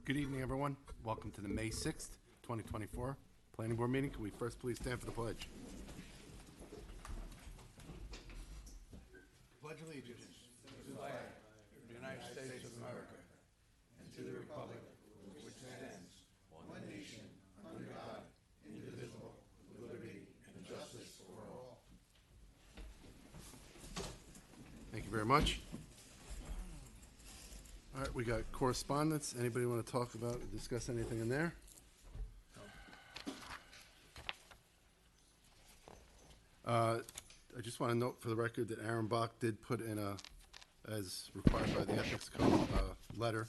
Good evening, everyone. Welcome to the May 6th, 2024 Planning Board meeting. Can we first please stand for the pledge? Pledge allegiance to the flag of the United States of America and to the republic which stands one nation under God, indivisible, with liberty and justice for all. Thank you very much. All right, we got correspondence. Anybody want to talk about, discuss anything in there? I just want to note for the record that Aaron Bach did put in as required by the Ethics Code, letter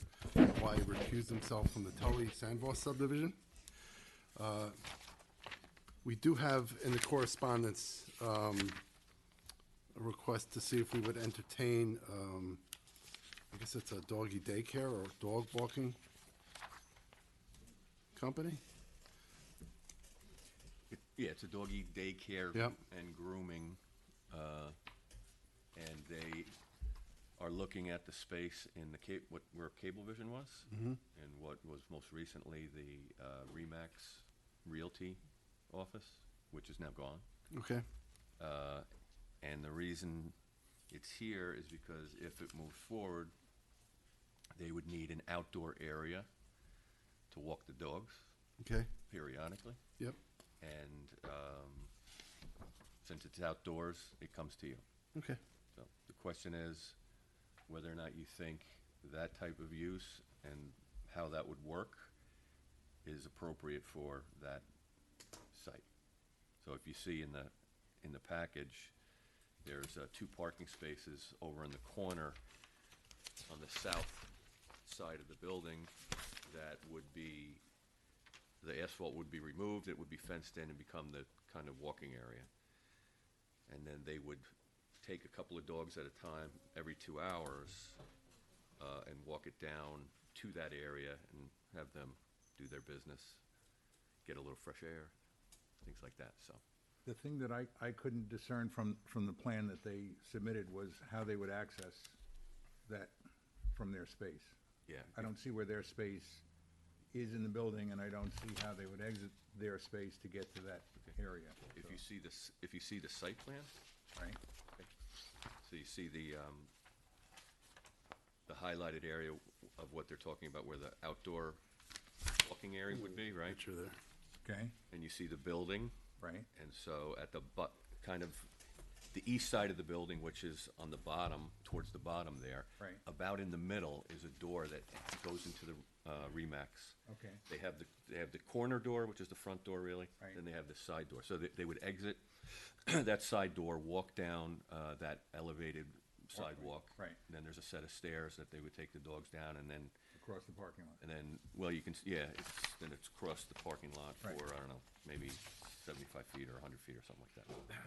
why he recused himself from the Tully Sandvoss subdivision. We do have in the correspondence a request to see if we would entertain, I guess it's a doggy daycare or dog walking company. Yeah, it's a doggy daycare Yep. and grooming, and they are looking at the space in the where Cablevision was, and what was most recently the Remax Realty office, which is now gone. Okay. And the reason it's here is because if it moves forward, they would need an outdoor area to walk the dogs Okay. periodically. Yep. And since it's outdoors, it comes to you. Okay. So the question is whether or not you think that type of use and how that would work is appropriate for that site. So if you see in the package, there's 2 parking spaces over in the corner on the south side of the building that would be, the asphalt would be removed, it would be fenced in and become the kind of walking area. And then they would take a couple of dogs at a time every 2 hours and walk it down to that area and have them do their business, get a little fresh air, things like that, so. The thing that I couldn't discern from the plan that they submitted was how they would access that from their space. Yeah. I don't see where their space is in the building, and I don't see how they would exit their space to get to that area. If you see this, if you see the site plan, Right? okay, so you see the highlighted area of what they're talking about, where the outdoor walking area would be, right? Picture there. Okay, And you see the building, right, and so at the kind of the east side of the building, which is on the bottom, towards the bottom there. Right. About in the middle is a door that goes into the Remax. okay, They have the corner door, which is the front door, really. Right. Then they have the side door. So they would exit that side door, walk down that elevated sidewalk. Right. And then there's a set of stairs that they would take the dogs down, and then, across the parking lot. well, you can, then it's across the parking lot for, Right. I don't know, maybe 75 feet or 100 feet or something like that.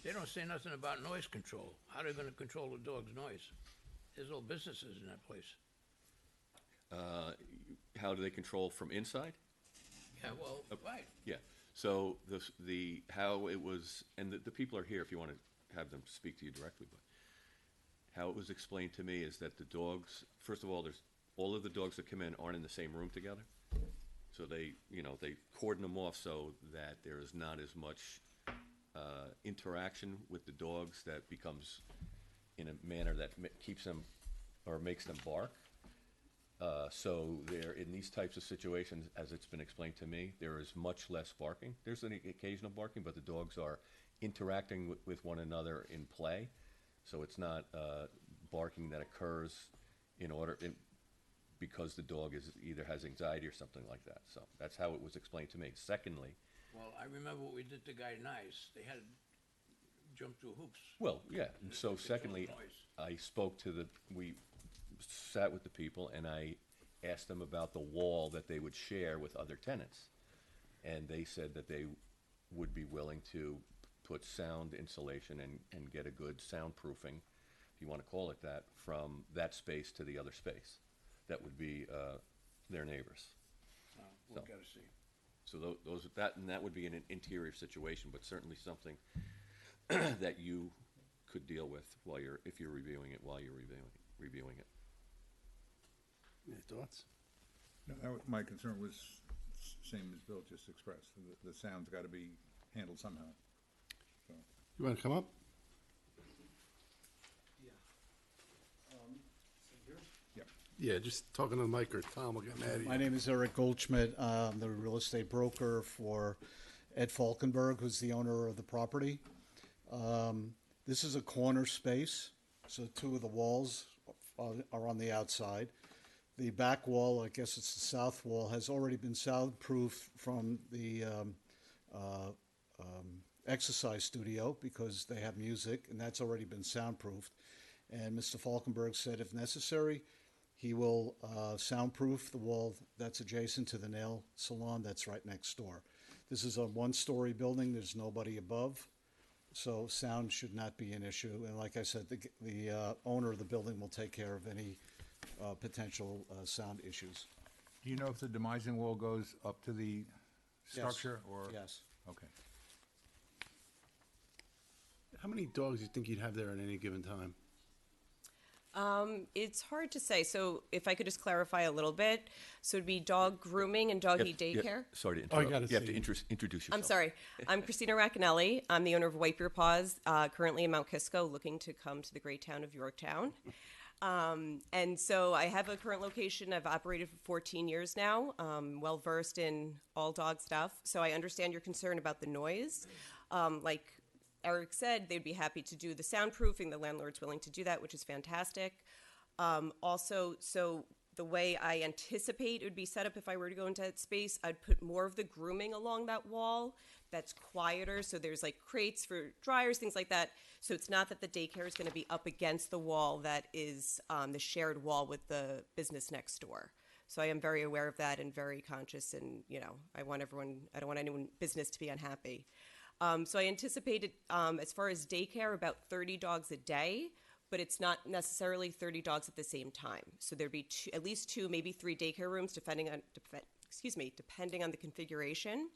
They don't say nothing about noise control. How are they gonna control the dog's noise? There's no businesses in that place. How do they control from inside? Yeah, well, right. Yeah, so how it was, and the people are here if you want to have them speak to you directly, but how it was explained to me is that the dogs, first of all, all of the dogs that come in aren't in the same room together. So they cordon them off so that there is not as much interaction with the dogs that becomes in a manner that keeps them or makes them bark. So there, in these types of situations, as it's been explained to me, there is much less barking. There's an occasional barking, but the dogs are interacting with one another in play. So it's not barking that occurs because the dog either has anxiety or something like that. So that's how it was explained to me. Secondly, Well, I remember what we did to Guy Nice. They had to jump through hoops. well, yeah, and so Control secondly, noise. I spoke to we sat with the people and I asked them about the wall that they would share with other tenants. And they said that they would be willing to put sound insulation and get a good soundproofing, if you want to call it that, from that space to the other space. That would be their neighbors. We'll So. gotta see. So that would be an interior situation, but certainly something that you could deal with if you're reviewing it while you're reviewing it. Any thoughts? No, my concern was same as Bill just expressed. The sound's got to be handled somehow. So, You want to come up? yeah. Yeah, just talking to the mic or Tom will get mad at you. My name is Eric Goldschmidt. I'm the real estate broker for Ed Falkenberg, who's the owner of the property. This is a corner space, so two of the walls are on the outside. The back wall, I guess it's the south wall, has already been soundproofed from the exercise studio because they have music, and that's already been soundproofed. And Mr. Falkenberg said if necessary, he will soundproof the wall that's adjacent to the nail salon that's right next door. This is a one-story building. There's nobody above, so sound should not be an issue. And like I said, the owner of the building will take care of any potential sound issues. Do you know if the demising wall goes up to the structure or? Yes. Okay. How many dogs do you think you'd have there at any given time? It's hard to say. So if I could just clarify a little bit. So it'd be dog grooming and doggy daycare. Sorry to Oh, I interrupt. gotta You have see. to introduce yourself. I'm sorry. I'm Christina Racanelli. I'm the owner of Wipe Your Paws, currently in Mount Kisco, looking to come to the great town of Yorktown. And so I have a current location. I've operated for 14 years now, well versed in all dog stuff. So I understand your concern about the noise. Like Eric said, they'd be happy to do the soundproofing. The landlord's willing to do that, which is fantastic. Also, so the way I anticipate it would be set up if I were to go into that space, I'd put more of the grooming along that wall that's quieter. So there's like crates for dryers, things like that. So it's not that the daycare is going to be up against the wall that is the shared wall with the business next door. So I am very aware of that and very conscious, and I don't want anyone business to be unhappy. So I anticipated, as far as daycare, about 30 dogs a day, but it's not necessarily 30 dogs at the same time. So there'd be at least 2, maybe 3 daycare rooms, depending on the configuration.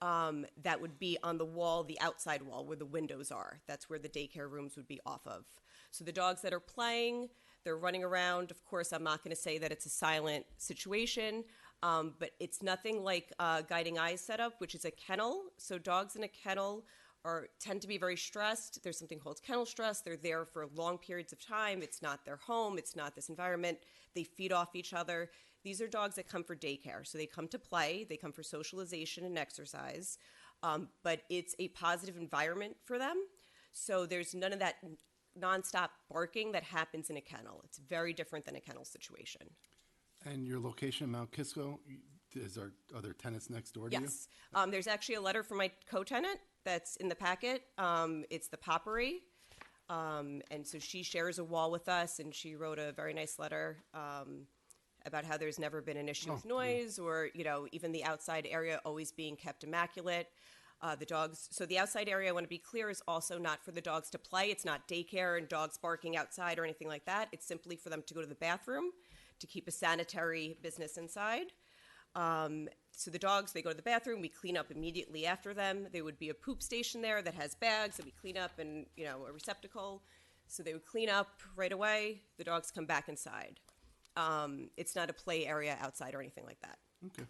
That would be on the wall, the outside wall where the windows are. That's where the daycare rooms would be off of. So the dogs that are playing, they're running around. Of course, I'm not going to say that it's a silent situation, but it's nothing like Guiding Eyes setup, which is a kennel. So dogs in a kennel tend to be very stressed. There's something called kennel stress. They're there for long periods of time. It's not their home. It's not this environment. They feed off each other. These are dogs that come for daycare. So they come to play. They come for socialization and exercise. But it's a positive environment for them. So there's none of that nonstop barking that happens in a kennel. It's very different than a kennel situation. And your location in Mount Kisco, are there tenants next door to you? Yes. There's actually a letter from my co-tenant that's in the packet. It's the Poppery. And so she shares a wall with us, and she wrote a very nice letter about how there's never been an issue with noise or, even the outside area always being kept immaculate. The dogs, so the outside area, I want to be clear, is also not for the dogs to play. It's not daycare and dogs barking outside or anything like that. It's simply for them to go to the bathroom, to keep a sanitary business inside. So the dogs, they go to the bathroom, we clean up immediately after them. There would be a poop station there that has bags that we clean up and, a receptacle. So they would clean up right away. The dogs come back inside. It's not a play area outside or anything like that. Okay.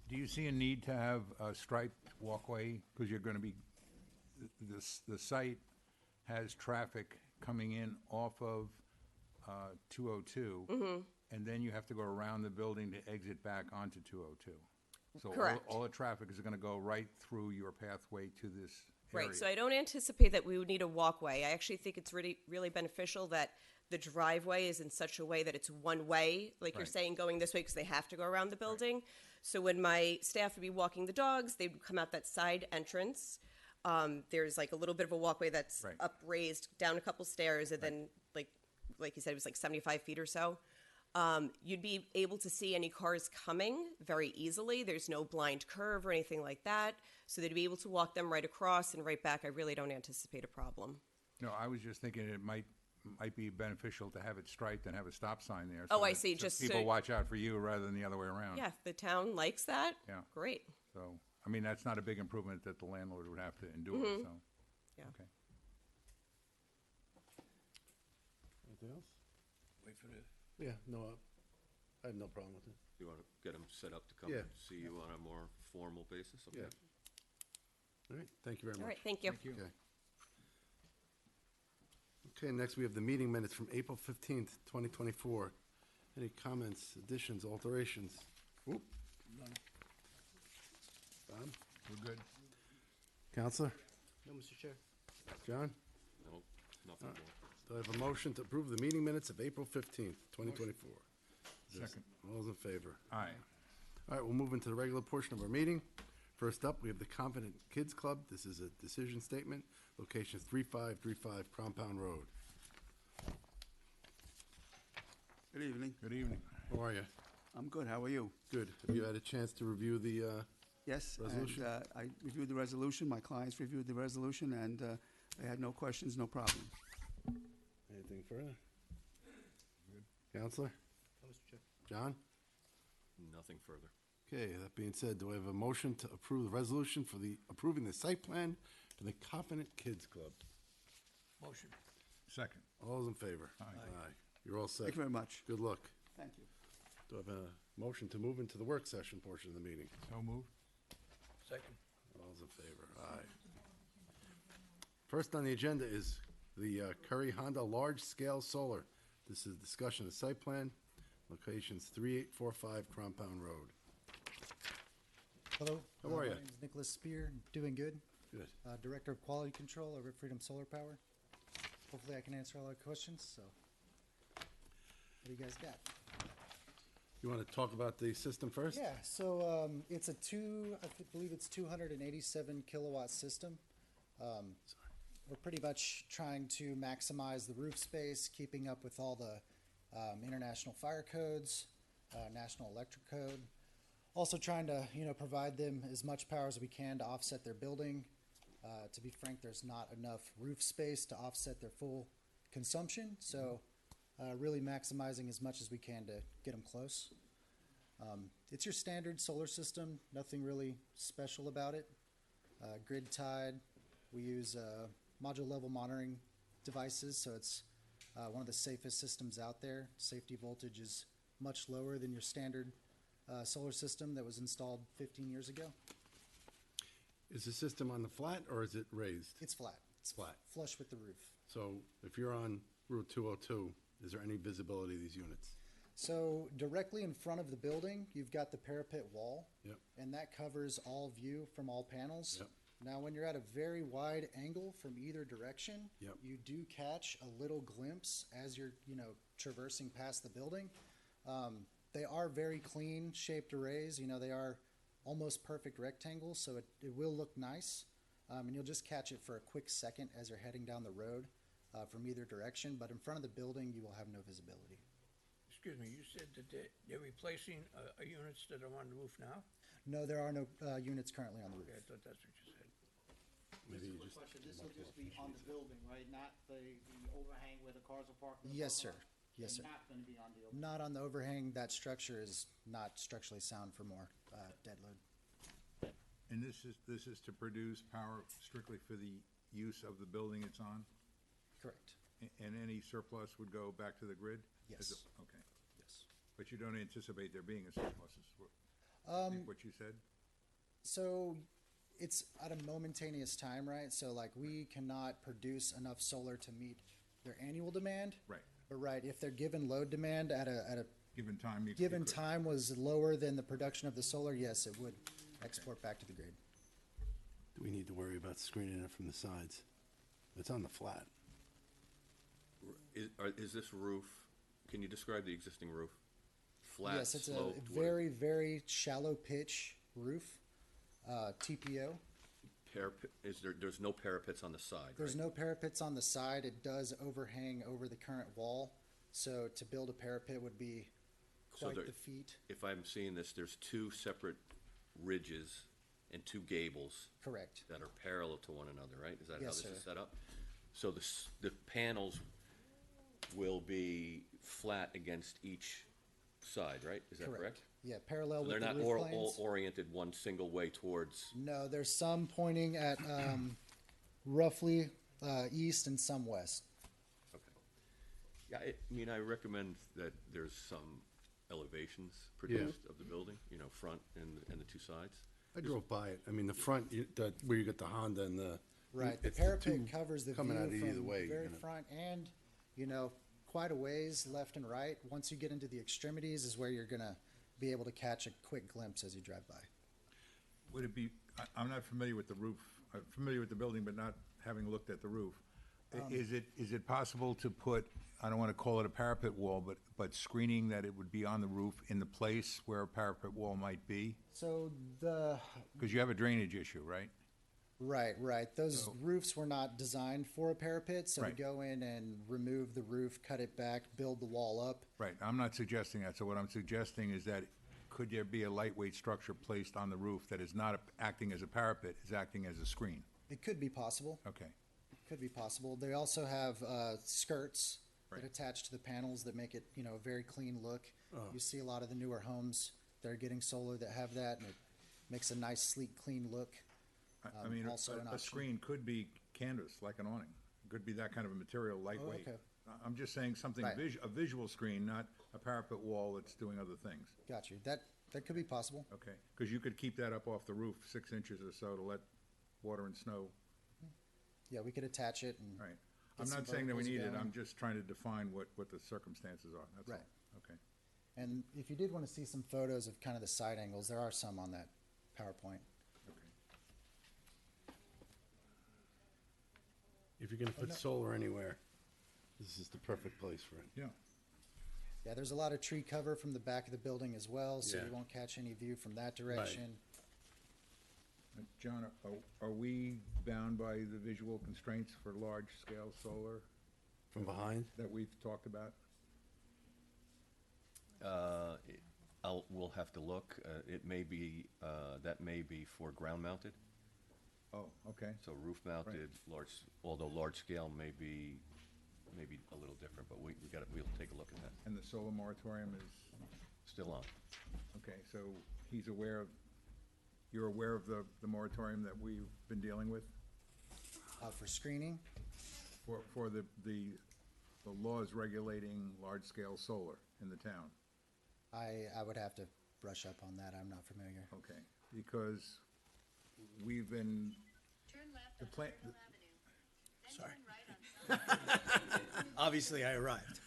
Do you see a need to have a striped walkway? Because you're going to be, the site has traffic coming in off of 202. And then you have to go around the building to exit back onto 202. So Correct. all the traffic is going to go right through your pathway to this area. Right, so I don't anticipate that we would need a walkway. I actually think it's really, really beneficial that the driveway is in such a way that it's one way, like you're Right. saying, going this way because they have to go around the building. So when my staff would be walking the dogs, they would come out that side entrance. There's like a little bit of a walkway that's Right. upraised down a couple stairs, and then like you said, it was like 75 feet or so. You'd be able to see any cars coming very easily. There's no blind curve or anything like that. So they'd be able to walk them right across and right back. I really don't anticipate a problem. No, I was just thinking it might be beneficial to have it striped and have a stop sign there. Oh, I that- see, so just people so- watch out for you rather than the other way around. Yeah, if the town likes that, Yeah. great. So, I mean, that's not a big improvement that the landlord would have to endure, so. Yeah. Okay. Anything else? Wait for the, Yeah, no, I have no problem with it. You want to get them set up to come Yeah. see you on a more formal basis? Okay. Yeah. All right, thank you very much. All right, thank you. Thank you. Okay. Okay, next we have the meeting minutes from April 15th, 2024. Any comments, additions, alterations? Oop. Bob? We're good. Counselor? No, Mr. Chair. John? No, nothing more. Do I have a motion to approve the meeting minutes of April 15th, 2024? Second. All those in favor? Aye. All right, we'll move into the regular portion of our meeting. First up, we have the Confident Kids Club. This is a decision statement. Location is 3535 Compound Road. Good evening. Good evening. How are you? I'm good. How are you? Good. Have you had a chance to review the, Yes, Resolution? and I reviewed the resolution. My clients reviewed the resolution, and they had no questions, no problem. anything further? Counselor? No, Mr. Chair. John? Nothing further. Okay, that being said, do I have a motion to approve the resolution for approving the site plan for the Confident Kids Club? Motion. Second. All those in favor? Aye. Aye. You're all set. Thank you very much. Good luck. Thank you. Do I have a motion to move into the work session portion of the meeting? So moved. Second. All those in favor? Aye. First on the agenda is the Curry Honda Large Scale Solar. This is discussion of site plan, locations 3845 Compound Road. Hello. How are My ya? name is Nicholas Spear. Doing good. Good. Director of Quality Control over at Freedom Solar Power. Hopefully I can answer all our questions, so what do you guys got? You want to talk about the system first? Yeah, so it's believe it's 287 kilowatt system. We're pretty much trying to maximize the roof space, keeping up with all the international fire codes, national electric code. Also trying to, provide them as much power as we can to offset their building. To be frank, there's not enough roof space to offset their full consumption, so really maximizing as much as we can to get them close. It's your standard solar system, nothing really special about it. Grid tied, we use module level monitoring devices, so it's one of the safest systems out there. Safety voltage is much lower than your standard solar system that was installed 15 years ago. Is the system on the flat or is it raised? It's flat. It's Flat. flush with the roof. So if you're on Route 202, is there any visibility of these units? So directly in front of the building, you've got the parapet wall. Yep. And that covers all view from all panels. Yep. Now, when you're at a very wide angle from either direction, Yep. you do catch a little glimpse as you're, traversing past the building. They are very clean shaped arrays. They are almost perfect rectangles, so it will look nice. And you'll just catch it for a quick second as you're heading down the road from either direction. But in front of the building, you will have no visibility. Excuse me, you said that they're replacing units that are on the roof now? No, there are no units currently on the roof. Okay, I thought that's what you said. Maybe you just, Question, this will just be on the building, right? Not the overhang where the cars are parked? in the Yes, parking sir. lot? Yes, sir. Not gonna be on the overhang? Not on the overhang. That structure is not structurally sound for more dead load. And this is to produce power strictly for the use of the building it's on? Correct. And any surplus would go back to the grid? Yes. Okay. Yes. But you don't anticipate there being a surplus, is I think what you said? So it's at a momentaneous time, right? So like we cannot produce enough solar to meet their annual demand. Right. But right, if their given load demand at a Given time, you given could. time was lower than the production of the solar, yes, it would export back to the grid. do we need to worry about screening it from the sides? It's on the flat. Is this roof, can you describe the existing roof? Flat, Yes, it's sloped? a what is- very, very shallow pitch roof, TPO. There's no parapets on the side, There's right? no parapets on the side. It does overhang over the current wall. So to build a parapet would be So quite there- the feat. If I'm seeing this, there's two separate ridges and two gables Correct. that are parallel to one another, right? Is that how Yes, this is sir. set up? So the panels will be flat against each side, right? Is that correct? Yeah, parallel So they're with the not roof all planes. oriented one single way towards, No, there's some pointing at roughly east and some west. okay. Yeah, I mean, I recommend that there's some elevations produced of the building, you know, front and the two sides? I drove by it. I mean, the front, where you got the Honda and the. Right, the it's two parapet covers the view coming out from of either way, the very you know. front and, you know, quite a ways left and right. Once you get into the extremities is where you're gonna be able to catch a quick glimpse as you drive by. Would it be, I'm not familiar with the roof, I'm familiar with the building, but not having looked at the roof. Is it possible to put, I don't want to call it a parapet wall, but screening that it would be on the roof in the place where a parapet wall might be? So the, Because you have a drainage issue, right? right, those roofs were not designed for a parapet, so to Right. go in and remove the roof, cut it back, build the wall up. Right, I'm not suggesting that, so what I'm suggesting is that could there be a lightweight structure placed on the roof that is not acting as a parapet, is acting as a screen? It could be possible. Okay, Could be possible. They also have skirts Right. that attach to the panels that make it, you know, a very clean look. You see a lot of the newer homes that are getting solar that have that, and it makes a nice, sleek, clean look. I mean, also an a option. screen could be canvas, like an awning, could be that kind of a material, lightweight. okay. I'm just saying something, Right. a visual screen, not a parapet wall that's doing other things. Got you. That could be possible. Okay, because you could keep that up off the roof 6 inches or so to let water and snow, Yeah, we could attach it and. right? Get I'm some not saying that we verticals need it, going. I'm just trying to define what the circumstances are, that's all. Right. Okay. And if you did want to see some photos of kind of the side angles, there are some on that PowerPoint. If you're gonna put solar anywhere, this is the perfect place for it. Yeah, Yeah, there's a lot of tree cover from the back of the building as well, so Yeah. you won't catch any view from that direction. John, are we bound by the visual constraints for large-scale solar From behind? that we've talked about? We'll have to look. It may be, that may be for ground mounted, Oh, okay. so roof mounted, large, although large scale may be a little different, but we'll take a look at that. And the solar moratorium is, Still on. okay, so he's aware of, you're aware of the moratorium that we've been dealing with? For screening, For the laws regulating large-scale solar in the town? I would have to brush up on that. I'm not familiar. Okay, because we've been, Turn left The on plan- Thornhill Avenue. Then turn right on Obviously, I arrived.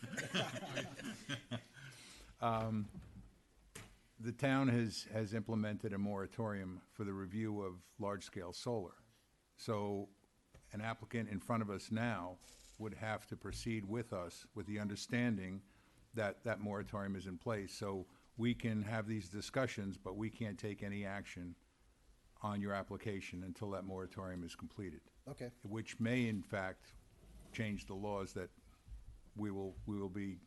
the town has implemented a moratorium for the review of large-scale solar. So an applicant in front of us now would have to proceed with us with the understanding that that moratorium is in place. So we can have these discussions, but we can't take any action on your application until that moratorium is completed, Okay, which may in fact change the laws that we will be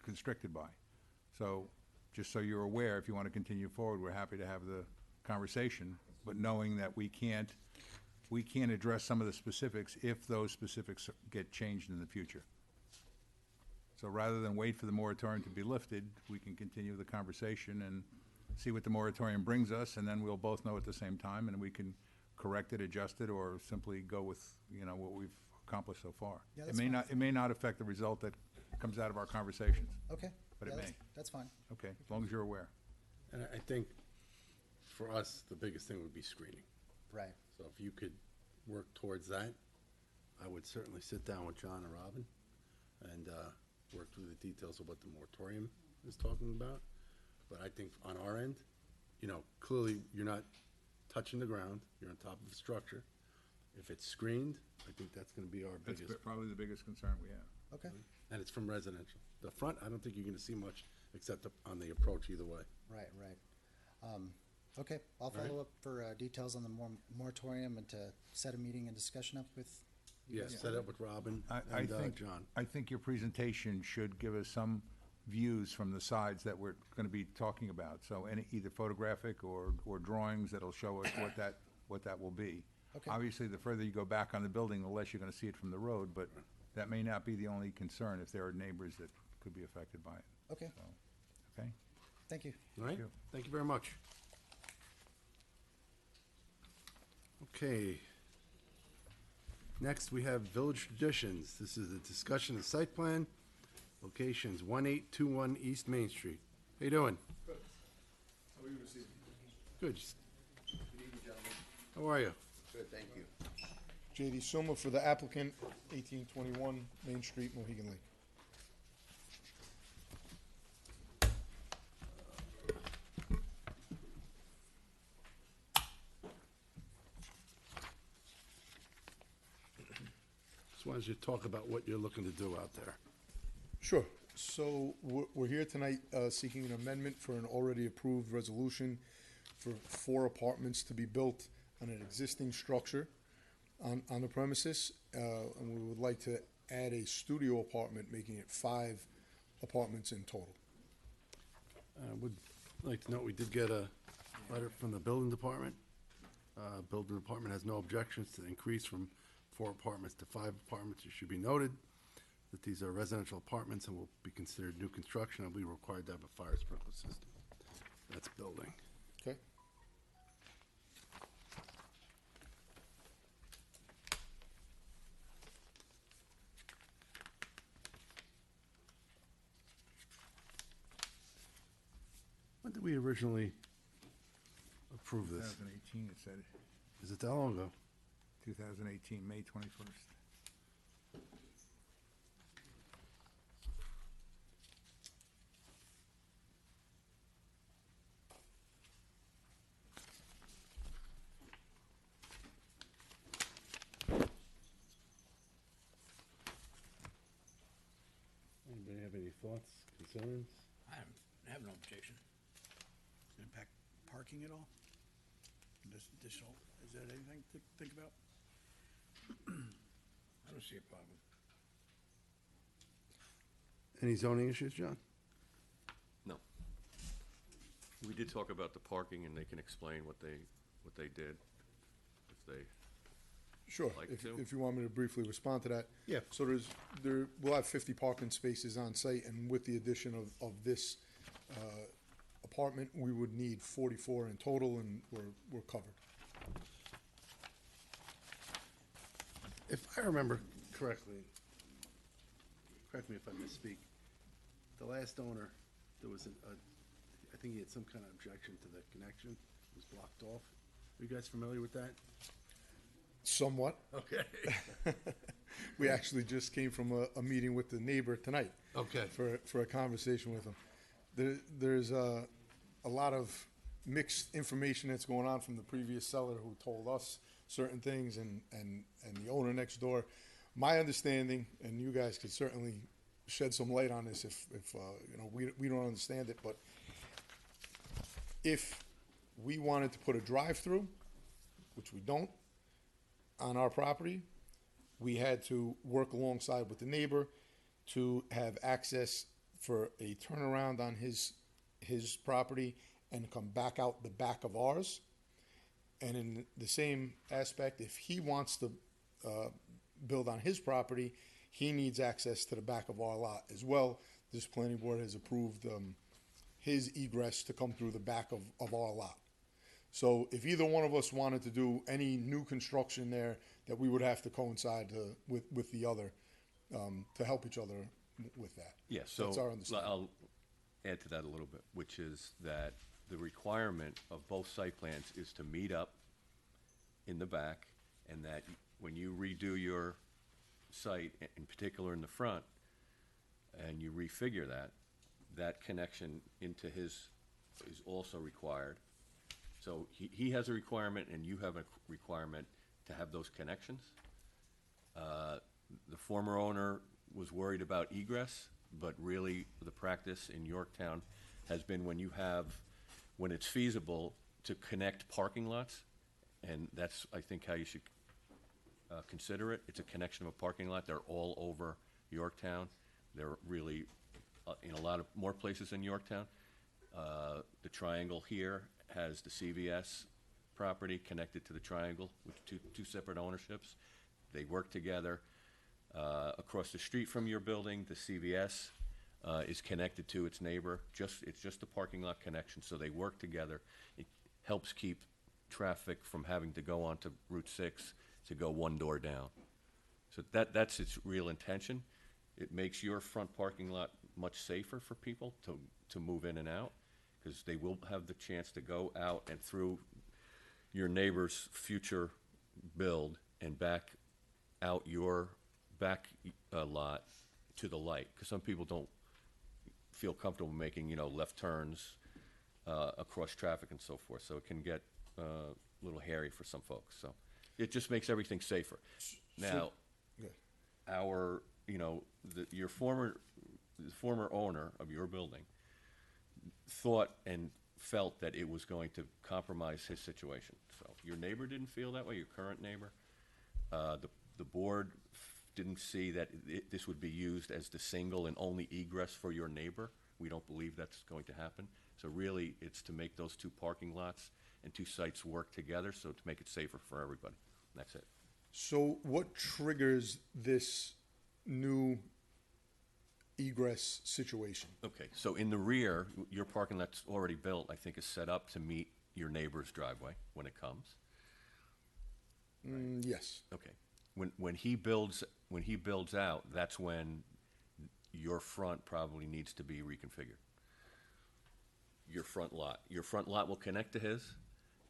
constricted by. So, just so you're aware, if you want to continue forward, we're happy to have the conversation, but knowing that we can't address some of the specifics if those specifics get changed in the future. So rather than wait for the moratorium to be lifted, we can continue the conversation and see what the moratorium brings us, and then we'll both know at the same time, and we can correct it, adjust it, or simply go with, you know, what we've accomplished so far. Yeah, It that's may fine. not, it may not affect the result that comes out of our conversations. okay. But it Yeah, may. That's fine. Okay, as long as you're aware. And I think for us, the biggest thing would be screening. Right. So if you could work towards that, I would certainly sit down with John and Robin and work through the details of what the moratorium is talking about. But I think on our end, you know, clearly you're not touching the ground, you're on top of the structure. If it's screened, I think that's gonna be our That's biggest, probably the biggest concern we have. Okay. and it's from residential. The front, I don't think you're gonna see much except on the approach either way. Right. Okay, I'll follow up for details on the moratorium and to set a meeting and discussion up with. Yes, set up with Robin I and think, John. I think your presentation should give us some views from the sides that we're gonna be talking about. So any, either photographic or drawings that'll show us what that will be. Okay. Obviously, the further you go back on the building, the less you're gonna see it from the road, but that may not be the only concern if there are neighbors that could be affected by it. Okay, Okay? thank you. All right, you. thank you very much. Okay. Next, we have Village Traditions. This is a discussion of site plan, locations 1821 East Main Street. How you doing? Good. How are you this evening? Good. Good evening, gentlemen. How are you? Good, thank you. J.D. Suma for the applicant, 1821 Main Street, Mohegan Lake. Just wanted you to talk about what you're looking to do out there. Sure. So we're here tonight seeking an amendment for an already approved resolution for 4 apartments to be built on an existing structure on the premises. And we would like to add a studio apartment, making it 5 apartments in total. I would like to note, we did get a letter from the building department. Building department has no objections to the increase from 4 apartments to 5 apartments. It should be noted that these are residential apartments and will be considered new construction and will be required to have a fire sprinkler system. That's building. Okay? When did we originally approve this? 2018, it said, Is it that long ago? 2018, May 21st. Anybody have any thoughts, concerns? I have no objection. Impact parking at all? This additional, is that anything to think about? I don't see a problem. Any zoning issues, John? No. We did talk about the parking, and they can explain what they did, if they, Sure, Like if, to? if you want me to briefly respond to that. Yeah. So we'll have 50 parking spaces on site, and with the addition of this apartment, we would need 44 in total, and we're covered. If I remember correctly, correct me if I misspeak, the last owner, there was I think he had some kind of objection to the connection. It was blocked off. Are you guys familiar with that? Somewhat. Okay. We actually just came from a meeting with the neighbor tonight. Okay. For a conversation with him. There's a lot of mixed information that's going on from the previous seller who told us certain things and the owner next door. My understanding, and you guys could certainly shed some light on this if you know, we don't understand it, but if we wanted to put a drive-through, which we don't, on our property, we had to work alongside with the neighbor to have access for a turnaround on his property and come back out the back of ours. And in the same aspect, if he wants to build on his property, he needs access to the back of our lot as well. This planning board has approved his egress to come through the back of our lot. So if either one of us wanted to do any new construction there, that we would have to coincide with the other to help each other with that. yeah, so. That's our understanding. I'll add to that a little bit, which is that the requirement of both site plans is to meet up in the back, and that when you redo your site, in particular in the front, and you refigure that connection into his is also required. So he has a requirement, and you have a requirement to have those connections. The former owner was worried about egress, but really the practice in Yorktown has been when it's feasible to connect parking lots, and that's, I think, how you should consider it. It's a connection of a parking lot. They're all over Yorktown. They're really in a lot of more places in Yorktown. The triangle here has the CVS property connected to the triangle with two separate ownerships. They work together. Across the street from your building, the CVS is connected to its neighbor. It's just a parking lot connection, so they work together. It helps keep traffic from having to go onto Route 6 to go one door down. So that's its real intention. It makes your front parking lot much safer for people to move in and out, because they will have the chance to go out and through your neighbor's future build and back out your back lot to the light, because some people don't feel comfortable making, you know, left turns across traffic and so forth, so it can get a little hairy for some folks, so it just makes everything safer. Now, our, you know, the former owner of your building thought and felt that it was going to compromise his situation. So your neighbor didn't feel that way, your current neighbor. The board didn't see that this would be used as the single and only egress for your neighbor. We don't believe that's going to happen. So really, it's to make those two parking lots and two sites work together, so to make it safer for everybody. That's it. So what triggers this new egress situation? Okay, so in the rear, your parking lot's already built, I think is set up to meet your neighbor's driveway when it comes. Yes. Okay. When he builds out, that's when your front probably needs to be reconfigured. Your front lot will connect to his,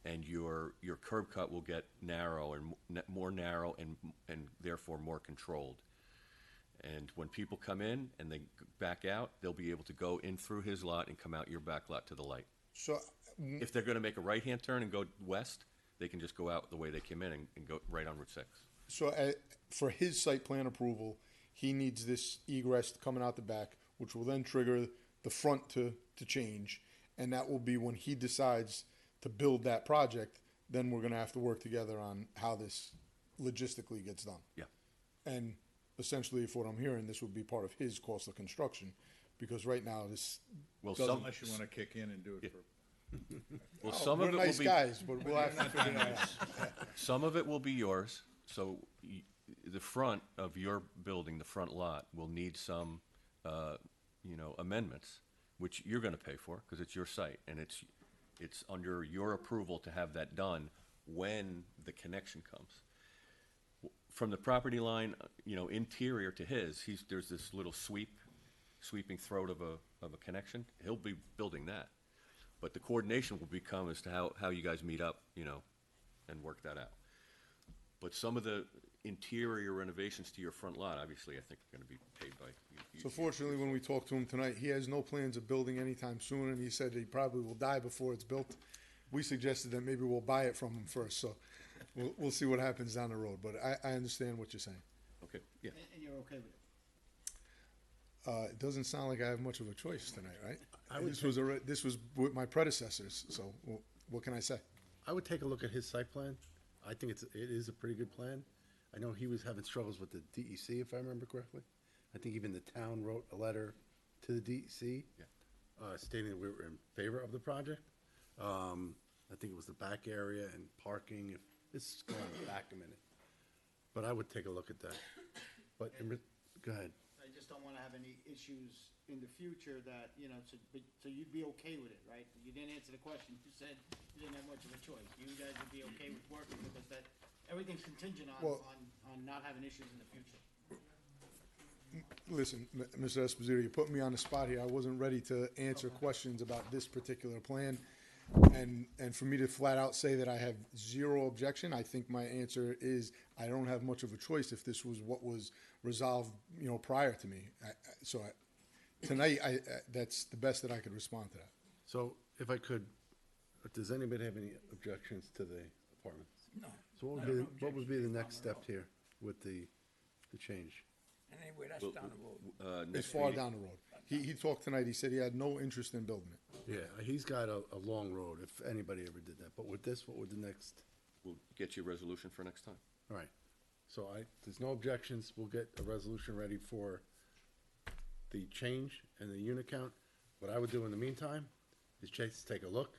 and your curb cut will get narrow and more narrow and therefore more controlled. And when people come in and they back out, they'll be able to go in through his lot and come out your back lot to the light. So If they're gonna make a right-hand turn and go west, they can just go out the way they came in and go right on Route 6. So for his site plan approval, he needs this egress coming out the back, which will then trigger the front to change. And that will be when he decides to build that project, then we're gonna have to work together on how this logistically gets done. Yeah. And essentially, if what I'm hearing, this would be part of his cost of construction, because right now this. Well, doesn't- Unless you want to kick in and do it for. Well, Oh, some we're of it nice will be. guys, but we'll have to figure that out. Some of it will be yours, so the front of your building, the front lot, will need some, you know, amendments, which you're gonna pay for, because it's your site, and it's under your approval to have that done when the connection comes. From the property line, you know, interior to his, there's this little sweeping throat of a connection. He'll be building that. But the coordination will become as to how you guys meet up, you know, and work that out. But some of the interior renovations to your front lot, obviously, I think are gonna be paid by you. So fortunately, when we talked to him tonight, he has no plans of building anytime soon, and he said he probably will die before it's built. We suggested that maybe we'll buy it from him first, so we'll see what happens down the road, but I understand what you're saying. Okay, yeah. And you're okay with it? It doesn't sound like I have much of a choice tonight, right? This was with my predecessors, so what can I say? I would take a look at his site plan. I think it is a pretty good plan. I know he was having struggles with the DEC, if I remember correctly. I think even the town wrote a letter to the DEC stating that we were in favor of the project. I think it was the back area and parking. It's going back a minute. But I would take a look at that. But, go ahead. I just don't wanna have any issues in the future that, you know, so you'd be okay with it, right? You didn't answer the question. You said you didn't have much of a choice. You guys would be okay with working because that, everything's contingent on not having issues in the future. Listen, Mr. Esposito, you put me on the spot here. I wasn't ready to answer questions about this particular plan. And for me to flat out say that I have zero objection, I think my answer is I don't have much of a choice if this was what was resolved, you know, prior to me. Tonight, that's the best that I could respond to that. So if I could, does anybody have any objections to the apartment? No. So what would be the next step here with the change? And anyway, that's down the road. It's far down the road. He talked tonight, he said he had no interest in building it. Yeah, he's got a long road, if anybody ever did that. But with this, what would the next? We'll get you a resolution for next time. All right. So there's no objections. We'll get a resolution ready for the change and the unit count. What I would do in the meantime is Chase, take a look,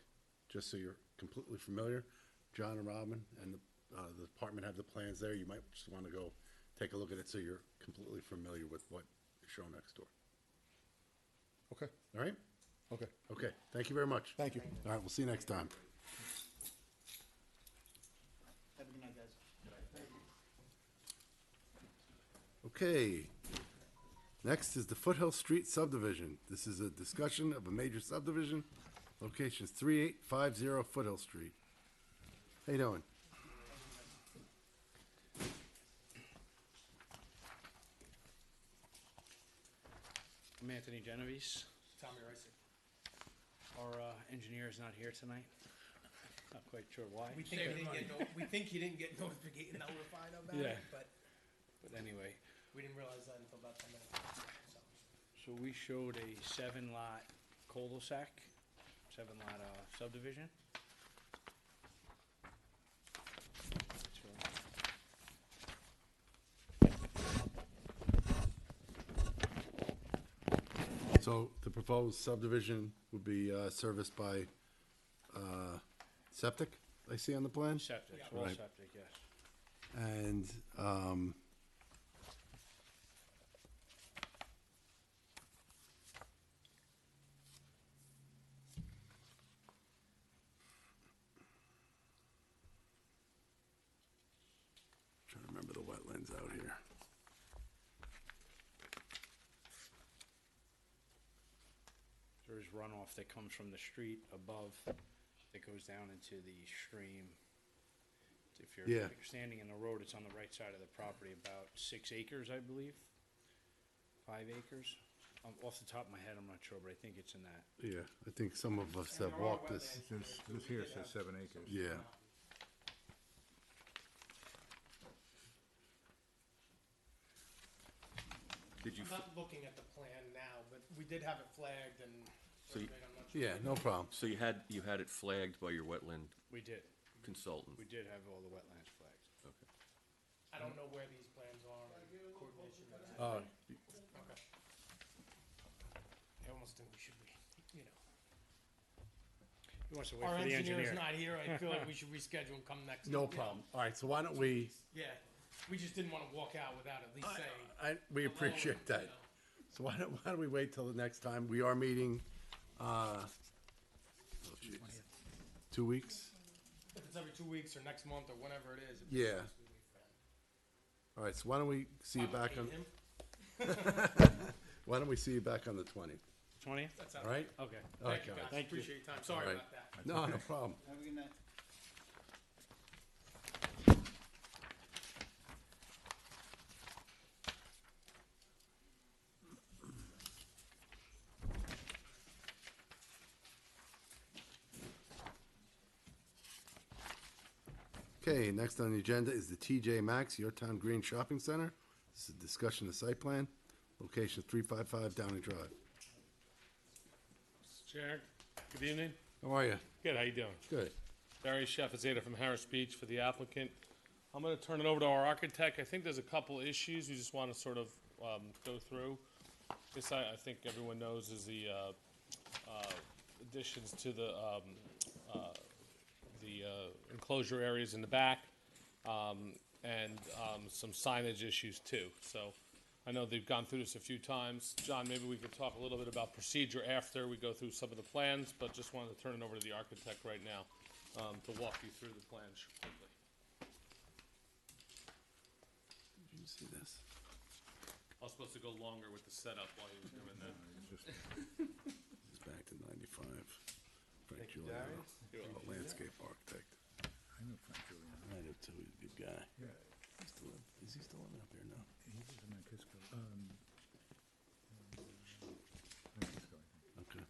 just so you're completely familiar. John and Robin and the department have the plans there. You might just want to go take a look at it so you're completely familiar with what is shown next door. Okay, All right? okay. Okay. Thank you very much. Thank you. All right. We'll see you next time. Have a good night, guys. Okay. Next is the Foothill Street subdivision. This is a discussion of a major subdivision. Locations 3850 Foothill Street. How you doing? I'm Anthony Genovese. Tommy Rice. Our engineer is not here tonight. Not quite sure why. We think he didn't get notified about Yeah. it, but But anyway, we didn't realize that until about 10 minutes ago. so we showed a 7-lot cul-de-sac, 7-lot subdivision. So the proposed subdivision would be serviced by septic, I see on the plan? Septic, all Right. septic, yes. And, trying to remember the wetlands out here. There's runoff that comes from the street above that goes down into the stream. If you're, Yeah. if you're standing in the road, it's on the right side of the property, about 6 acres, I believe. 5 acres. Off the top of my head, I'm not sure, but I think it's in that. Yeah, I think some of us have walked this. This here says 7 acres. Yeah. Did you, I'm not looking at the plan now, but we did have it flagged and So you- surveyed, I'm not sure. Yeah, no problem. so you had it flagged by your wetland We did. consultant? We did have all the wetlands flagged. Okay. I don't know where these plans are, in coordination with that. Uh, Okay. I almost think we should be, He wants to wait Our for the engineer's engineer. not here, I feel like we should reschedule and come next. No you know? problem. All right, so why don't we, Yeah, we just didn't wanna walk out without at least saying. we appreciate that. So why don't we wait till the next time? We are meeting, oh, geez, 2 weeks? If it's every 2 weeks or next month or whenever it is. it's Yeah. supposed to be then. All right, so why don't we see you I back hate on, him. why don't we see you back on the 20th, 20th? That's all right? Okay. Thank you, Okay. guys. Thank you. Appreciate your time. Sorry Right. about that. No, no problem. Have a good night. Okay, next on the agenda is the TJ Maxx Yorktown Green Shopping Center. This is a discussion of site plan, location 355 Downing Drive. Chair, good evening. How are you? Good, how you doing? Good. Barry Shefazada from Harris Beach for the applicant. I'm gonna turn it over to our architect. I think there's a couple issues we just wanna sort of, go through. This, I think everyone knows, is the, additions to the enclosure areas in the back, and some signage issues too. So I know they've gone through this a few times. John, maybe we could talk a little bit about procedure after we go through some of the plans, but just wanted to turn it over to the architect right now to walk you through the plans quickly. Did you see this? I was supposed to go longer with the setup while he was doing that. This is back to 95. Frank Giuliano, a landscape architect. I know Frank Giuliano. I do too, he's a good guy. Yeah, Is he still living up here now? he was in Mount Kisco. Mount Kisco, I think. Okay.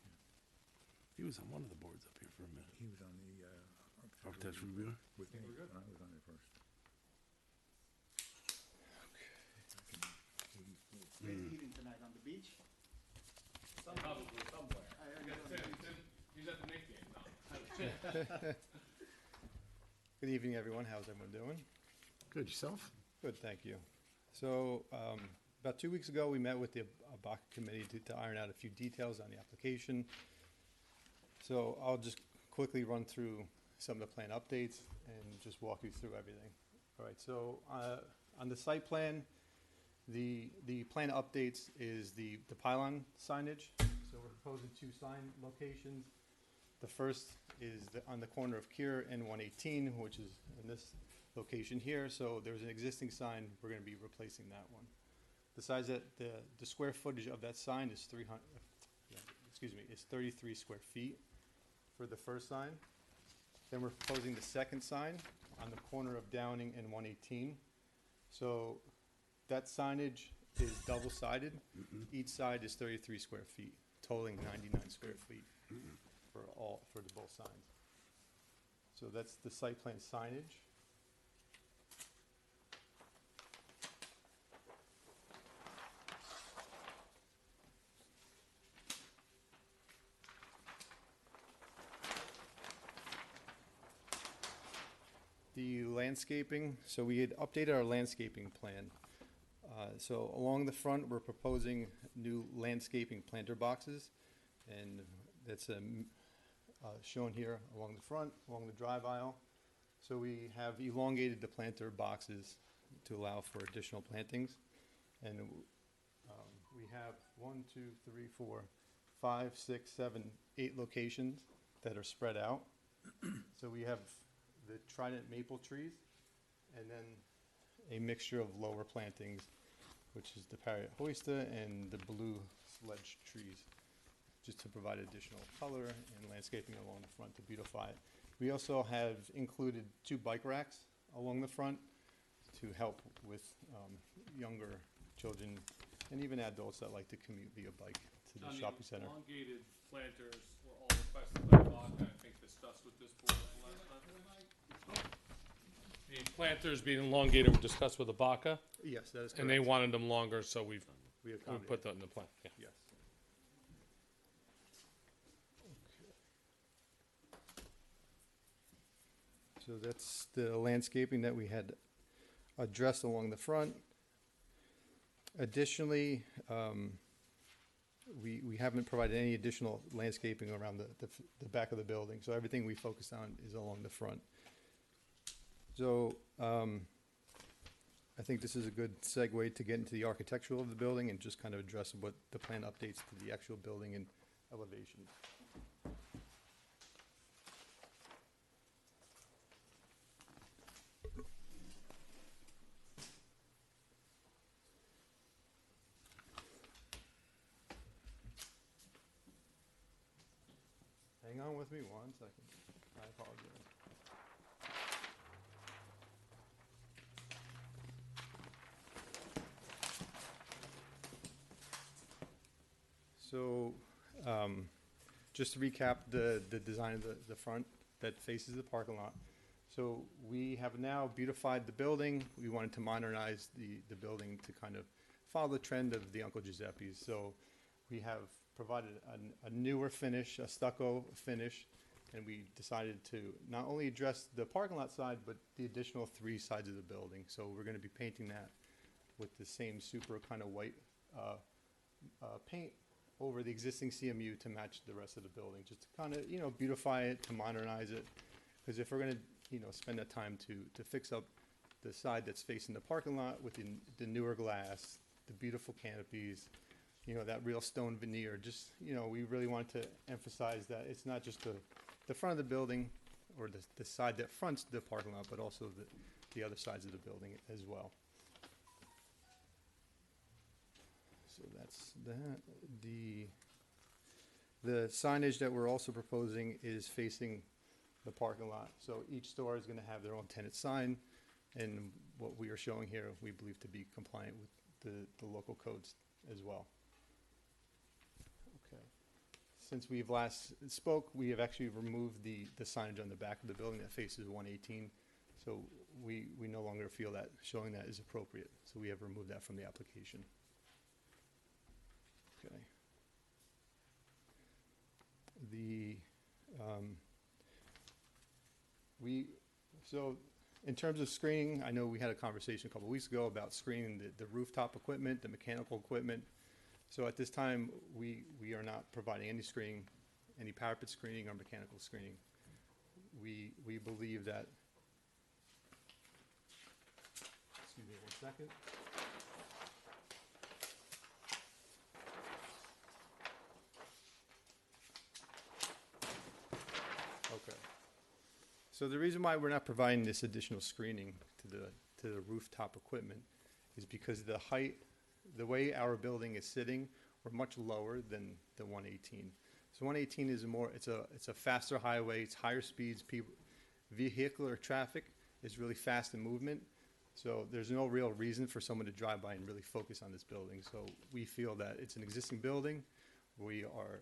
He was on one of the boards up here for a minute. He was on the Architects reviewer? with me when I was on it first. Where's he eating tonight, on the beach? Probably somewhere. He's at the Knicks game now. Good evening, everyone. How's everyone doing? Good, yourself? Good, thank you. So, about 2 weeks ago, we met with the ABAC committee to iron out a few details on the application. So I'll just quickly run through some of the plan updates and just walk you through everything. All right, so on the site plan, the plan updates is the pylon signage. So we're proposing 2 sign locations. The first is on the corner of Kier and 118, which is in this location here. So there's an existing sign, we're gonna be replacing that one. The size that, the square footage of that sign is 300, is 33 square feet for the first sign. Then we're proposing the second sign on the corner of Downing and 118. So that signage is double-sided. Each side is 33 square feet, totaling 99 square feet for the both signs. So that's the site plan signage. The landscaping, so we had updated our landscaping plan. So along the front, we're proposing new landscaping planter boxes, and that's shown here along the front, along the drive aisle. So we have elongated the planter boxes to allow for additional plantings. And we have 1, 2, 3, 4, 5, 6, 7, 8 locations that are spread out. So we have the trident maple trees, and then a mixture of lower plantings, which is the Parrot hoista and the blue sledge trees, just to provide additional color and landscaping along the front to beautify it. We also have included 2 bike racks along the front to help with younger children and even adults that like to commute via bike to the shopping center. Elongated planters were all requested by Bach, and I think discussed with this board last time. The planters being elongated were discussed with Abaca, Yes, that is correct. and they wanted them longer, so we accommodated. put that in the plan, yeah. Yes. So that's the landscaping that we had addressed along the front. Additionally, we haven't provided any additional landscaping around the back of the building, so everything we focused on is along the front. So I think this is a good segue to get into the architectural of the building and just kind of address what the plan updates to the actual building and elevations. Hang on with me 1 second. I apologize. So, just to recap the design of the front that faces the parking lot. So we have now beautified the building. We wanted to modernize the building to kind of follow the trend of the Uncle Giuseppe's. So we have provided a newer finish, a stucco finish, and we decided to not only address the parking lot side, but the additional 3 sides of the building. So we're going to be painting that with the same super kind of white paint over the existing CMU to match the rest of the building, just to kind of, beautify it, to modernize it. Because if we're going to, spend that time to fix up the side that's facing the parking lot with the newer glass, the beautiful canopies, that real stone veneer, just, we really want to emphasize that it's not just the front of the building or the side that fronts the parking lot, but also the other sides of the building as well. So that's that. The signage that we're also proposing is facing the parking lot. So each store is going to have their own tenant sign, and what we are showing here, we believe to be compliant with the local codes as well. Okay. Since we've last spoke, we have actually removed the signage on the back of the building that faces 118. So we no longer feel that showing that is appropriate. So we have removed that from the application. Okay. So in terms of screening, I know we had a conversation a couple of weeks ago about screening the rooftop equipment, the mechanical equipment. So at this time, we are not providing any screening, any parapet screening or mechanical screening. We believe that, excuse me 1 second. Okay. So the reason why we're not providing this additional screening to the rooftop equipment is because the height the way our building is sitting, we're much lower than the 118. So 118 is it's a faster highway, it's higher speeds, vehicular traffic is really fast in movement. So there's no real reason for someone to drive by and really focus on this building. So we feel that it's an existing building. We are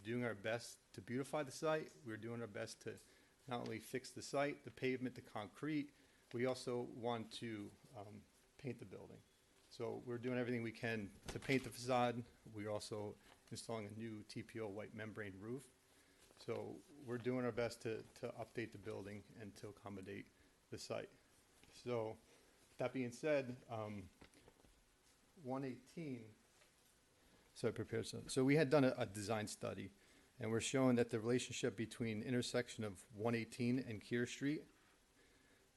doing our best to beautify the site. We're doing our best to not only fix the site, the pavement, the concrete, we also want to paint the building. So we're doing everything we can to paint the facade. We're also installing a new TPO white membrane roof. So we're doing our best to update the building and to accommodate the site. So that being said, 118, so I prepared some. So we had done a design study, and we're showing that the relationship between intersection of 118 and Kear Street,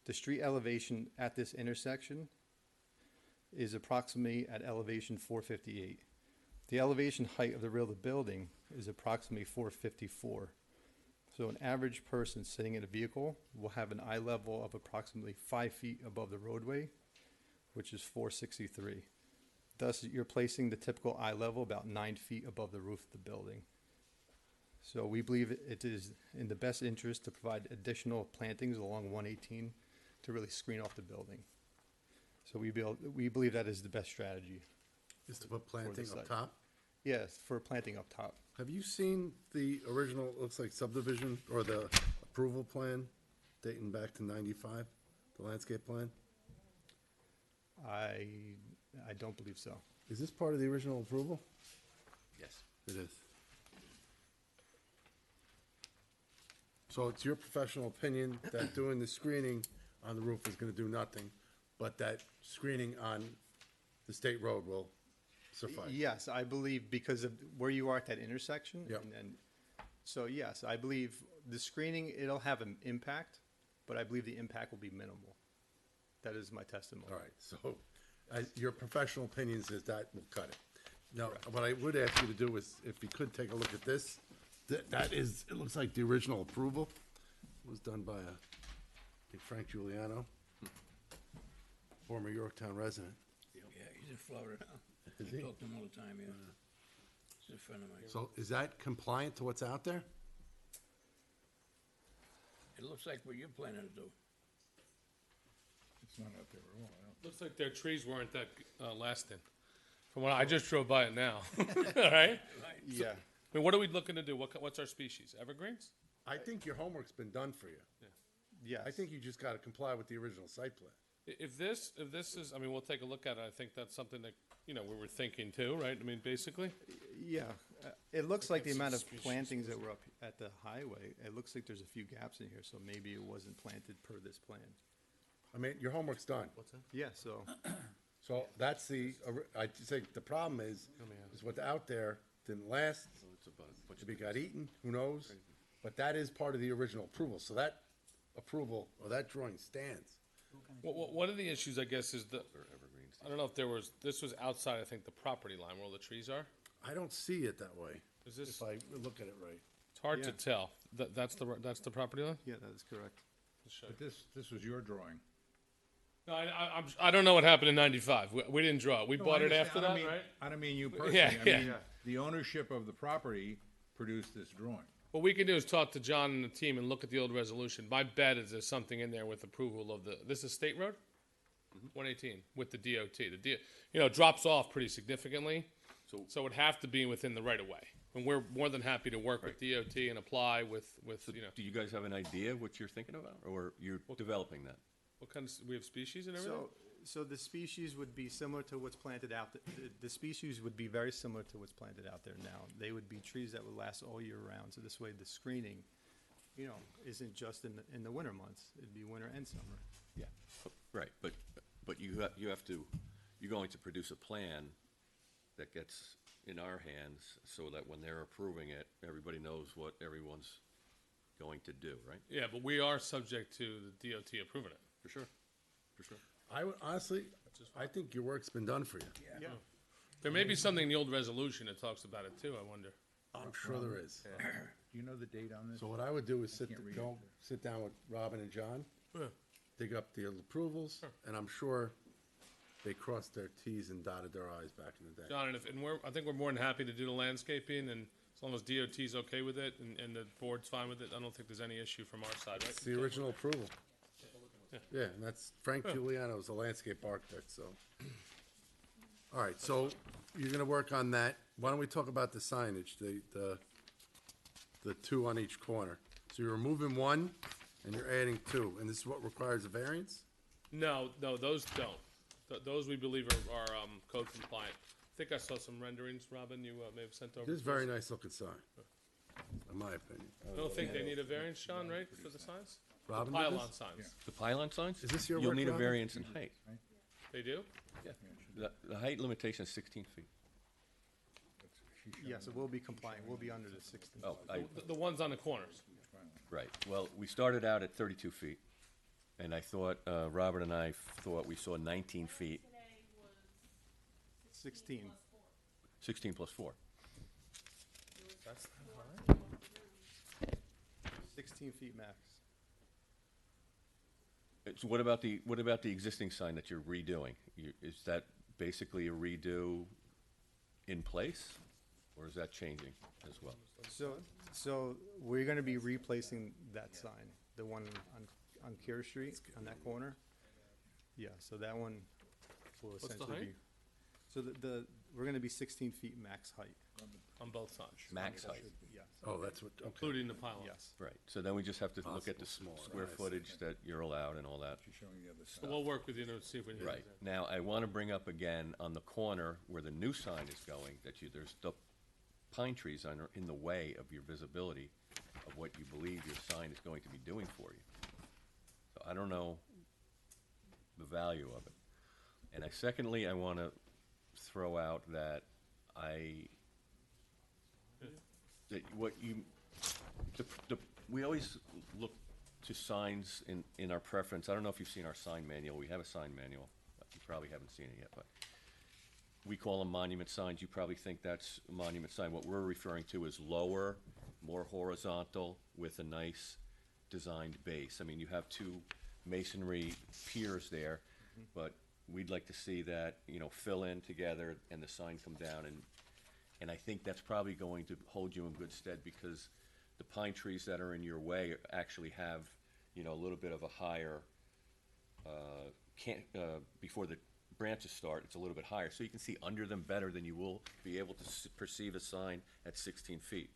the street elevation at this intersection is approximately at elevation 458. The elevation height of the rear of the building is approximately 454. So an average person sitting in a vehicle will have an eye level of approximately 5 feet above the roadway, which is 463. Thus, you're placing the typical eye level about 9 feet above the roof of the building. So we believe it is in the best interest to provide additional plantings along 118 to really screen off the building. So we believe that is the best strategy. Is to put planting up site. top? Yes, for planting up top. Have you seen the original, looks like subdivision, or the approval plan dating back to 95, the landscape plan? I don't believe so. Is this part of the original approval? Yes. It is. So it's your professional opinion that doing the screening on the roof is gonna do nothing, but that screening on the state road will suffice? Yes, I believe because of where you are at that intersection. Yep. And so yes, I believe the screening, it'll have an impact, but I believe the impact will be minimal. That is my testimony. All right, so, your professional opinion is that will cut it. Now, what I would ask you to do is, if you could take a look at this, that is, it looks like the original approval was done by I think Frank Giuliano, former Yorktown resident. Yeah, he's in Florida now. Is I he? talk to him all the time, yeah. He's a friend of mine. So is that compliant to what's out there? It looks like what you're planning to do. It's not out there at all. I don't- Looks like their trees weren't that lasting. From what I just drove by it now, all right? Yeah. I mean, what are we looking to do? What's our species? Evergreens? I think your homework's been done for you. Yes. I think you just gotta comply with the original site plan. If this is, I mean, we'll take a look at it. I think that's something that, we were thinking too, right? I mean, basically. Yeah, it looks like the Some amount of species plantings that were up at the highway, it looks like there's a few gaps in here, so maybe it wasn't planted per this plan. I mean, your homework's done. What's that? Yeah, so, So that's I think the problem is what's out there didn't last. It's about a bunch of Maybe it got eaten, who knows? But that is part of the original approval, so that approval, or that drawing stands. One of the issues, I guess, is or evergreens. I don't know if this was outside, I think, the property line where all the trees are. I don't see it that way, Is this, if I look at it right. it's hard to Yeah. tell. That's the property line? yeah, that is correct. Let's show But you. this was your drawing. No, I don't know what happened in 95. We didn't draw it. We No, bought I it after understand. that, I don't mean- right? I don't mean you Yeah, personally. I mean, yeah. the ownership of the property produced this drawing. What we can do is talk to John and the team and look at the old resolution. My bet is there's something in there with approval of this is State Road? 118, with the DOT. It drops off pretty significantly, so it would have to be within the right of way. And we're more than happy to work with DOT and apply with. Do you guys have an idea what you're thinking about, or you're developing that? What kind of, we have species and everything? So the species would be similar to what's planted out, the species would be very similar to what's planted out there now. They would be trees that would last all year round, so this way the screening, isn't just in the winter months, it'd be winter and summer. Yeah. Right, but you have to, you're going to produce a plan that gets in our hands so that when they're approving it, everybody knows what everyone's going to do, right? Yeah, but we are subject to the DOT approving it. For sure, for sure. I would, honestly, I think your work's been done for you. Yeah. There may be something in the old resolution that talks about it too, I wonder. I'm sure there is. Do you know the date on this? So what I would do is can't read it. sit down with Robin and John, Yeah. dig up the approvals, and I'm sure they crossed their Ts and dotted their Is back in the day. John, I think we're more than happy to do the landscaping, and as long as DOT's okay with it, and the board's fine with it, I don't think there's any issue from our side, right? It's the original approval. Yeah, and that's Frank Giuliano is a landscape architect, so. All right, so you're gonna work on that. Why don't we talk about the signage, the two on each corner? So you're removing one and you're adding two, and this is what requires a variance? No, those don't. Those we believe are code compliant. I think I saw some renderings, Robin, you may have sent over. This is a to us. very nice looking sign, in my opinion. I don't think they need a variance, Sean, right, for the signs? Robin did this? Pylon signs. The pylon signs? Is this your You'll work, need a Robin? variance in height. They do? Yeah. The height limitation is 16 feet. Yes, it will be compliant, we'll be under the 16. Oh, The ones on the corners. right. Well, we started out at 32 feet, and I thought, Robert and I thought we saw 19 feet, 16. 16 plus 4. That's 16 feet max. So what about the existing sign that you're redoing? Is that basically a redo in place, or is that changing as well? So we're gonna be replacing that sign, the one on Kear Street, on that corner. Yeah, so that one will What's the essentially be. height? So we're gonna be 16 feet max height. on both sides, Max height. Yes. Oh, that's what, okay. including the pylon. Yes. Right. So then we just have to look at the Possible smaller, square I see. footage that you're allowed and all that. So we'll work with you to see if we can. Right. Now, I want to bring up again on the corner where the new sign is going, that there's the pine trees are in the way of your visibility of what you believe your sign is going to be doing for you. So I don't know the value of it. And secondly, I want to throw out that we always look to signs in our preference. I don't know if you've seen our sign manual. We have a sign manual. You probably haven't seen it yet, but we call them monument signs. You probably think that's a monument sign. What we're referring to is lower, more horizontal, with a nice designed base. I mean, you have two masonry piers there, but we'd like to see that, fill in together and the sign come down, and I think that's probably going to hold you in good stead, because the pine trees that are in your way actually have, a little bit of a higher, before the branches start, it's a little bit higher, so you can see under them better than you will be able to perceive a sign at 16 feet.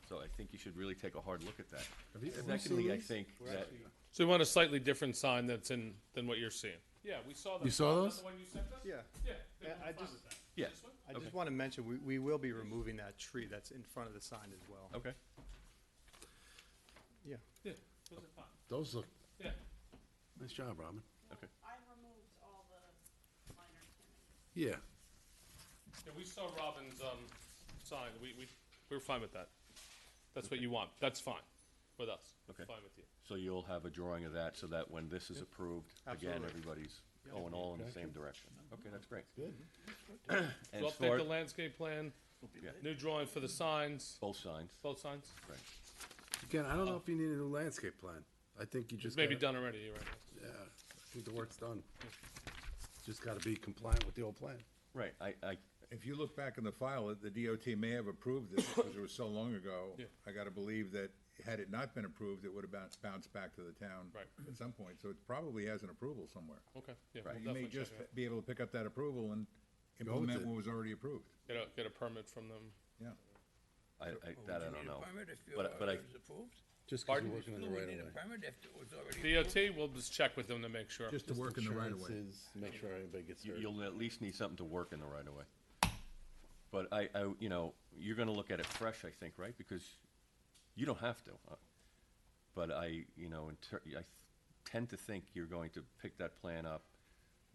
So I think you should really take a hard look at that. Have you Secondly, seen I these? think that, So we want a slightly different sign than what you're seeing. Yeah, we saw that. You saw Is those? that the one you sent us? Yeah. Yeah. Yeah, then we're I fine just- with that. yeah, This one? I Okay. just want to mention, we will be removing that tree that's in front of the sign as well. okay. Yeah. Yeah, those are fine. Those look, Yeah. nice job, Robin. Okay. I removed all the minor things. Yeah, Yeah, we saw Robin's, sign. We're fine with that. That's what you want. That's fine with us. Okay. Fine with you. So you'll have a drawing of that, so that when this is approved, again, Absolutely. everybody's going all in the same direction. Okay, that's great. good. And So as update far, the landscape plan, yeah, new drawing for the signs, both signs, both signs. right. Again, I don't know if you need a new landscape plan. I think you It's just maybe gotta- done already, you're right. Yeah, I think the work's done. Just gotta be compliant with the old plan. Right, If you look back in the file, the DOT may have approved this because it was so long ago. Yeah. I gotta believe that had it not been approved, it would have bounced back to the town. Right. At some point, so it probably has an approval somewhere. Okay, yeah, Right. we'll You may definitely check just it out. be able to pick up that approval and with implement it. what was already approved. Get a permit from them. Yeah. that I don't know. Permit if But I- it's approved? Just 'cause Pardon? you're working in the Do we right need of a way. permit if it was already? DOT, we'll just check with them to make sure. Just to work in the right of way. Insurances, make sure everybody gets hurt. You'll at least need something to work in the right of way. But you're gonna look at it fresh, I think, right? Because you don't have to. But I tend to think you're going to pick that plan up,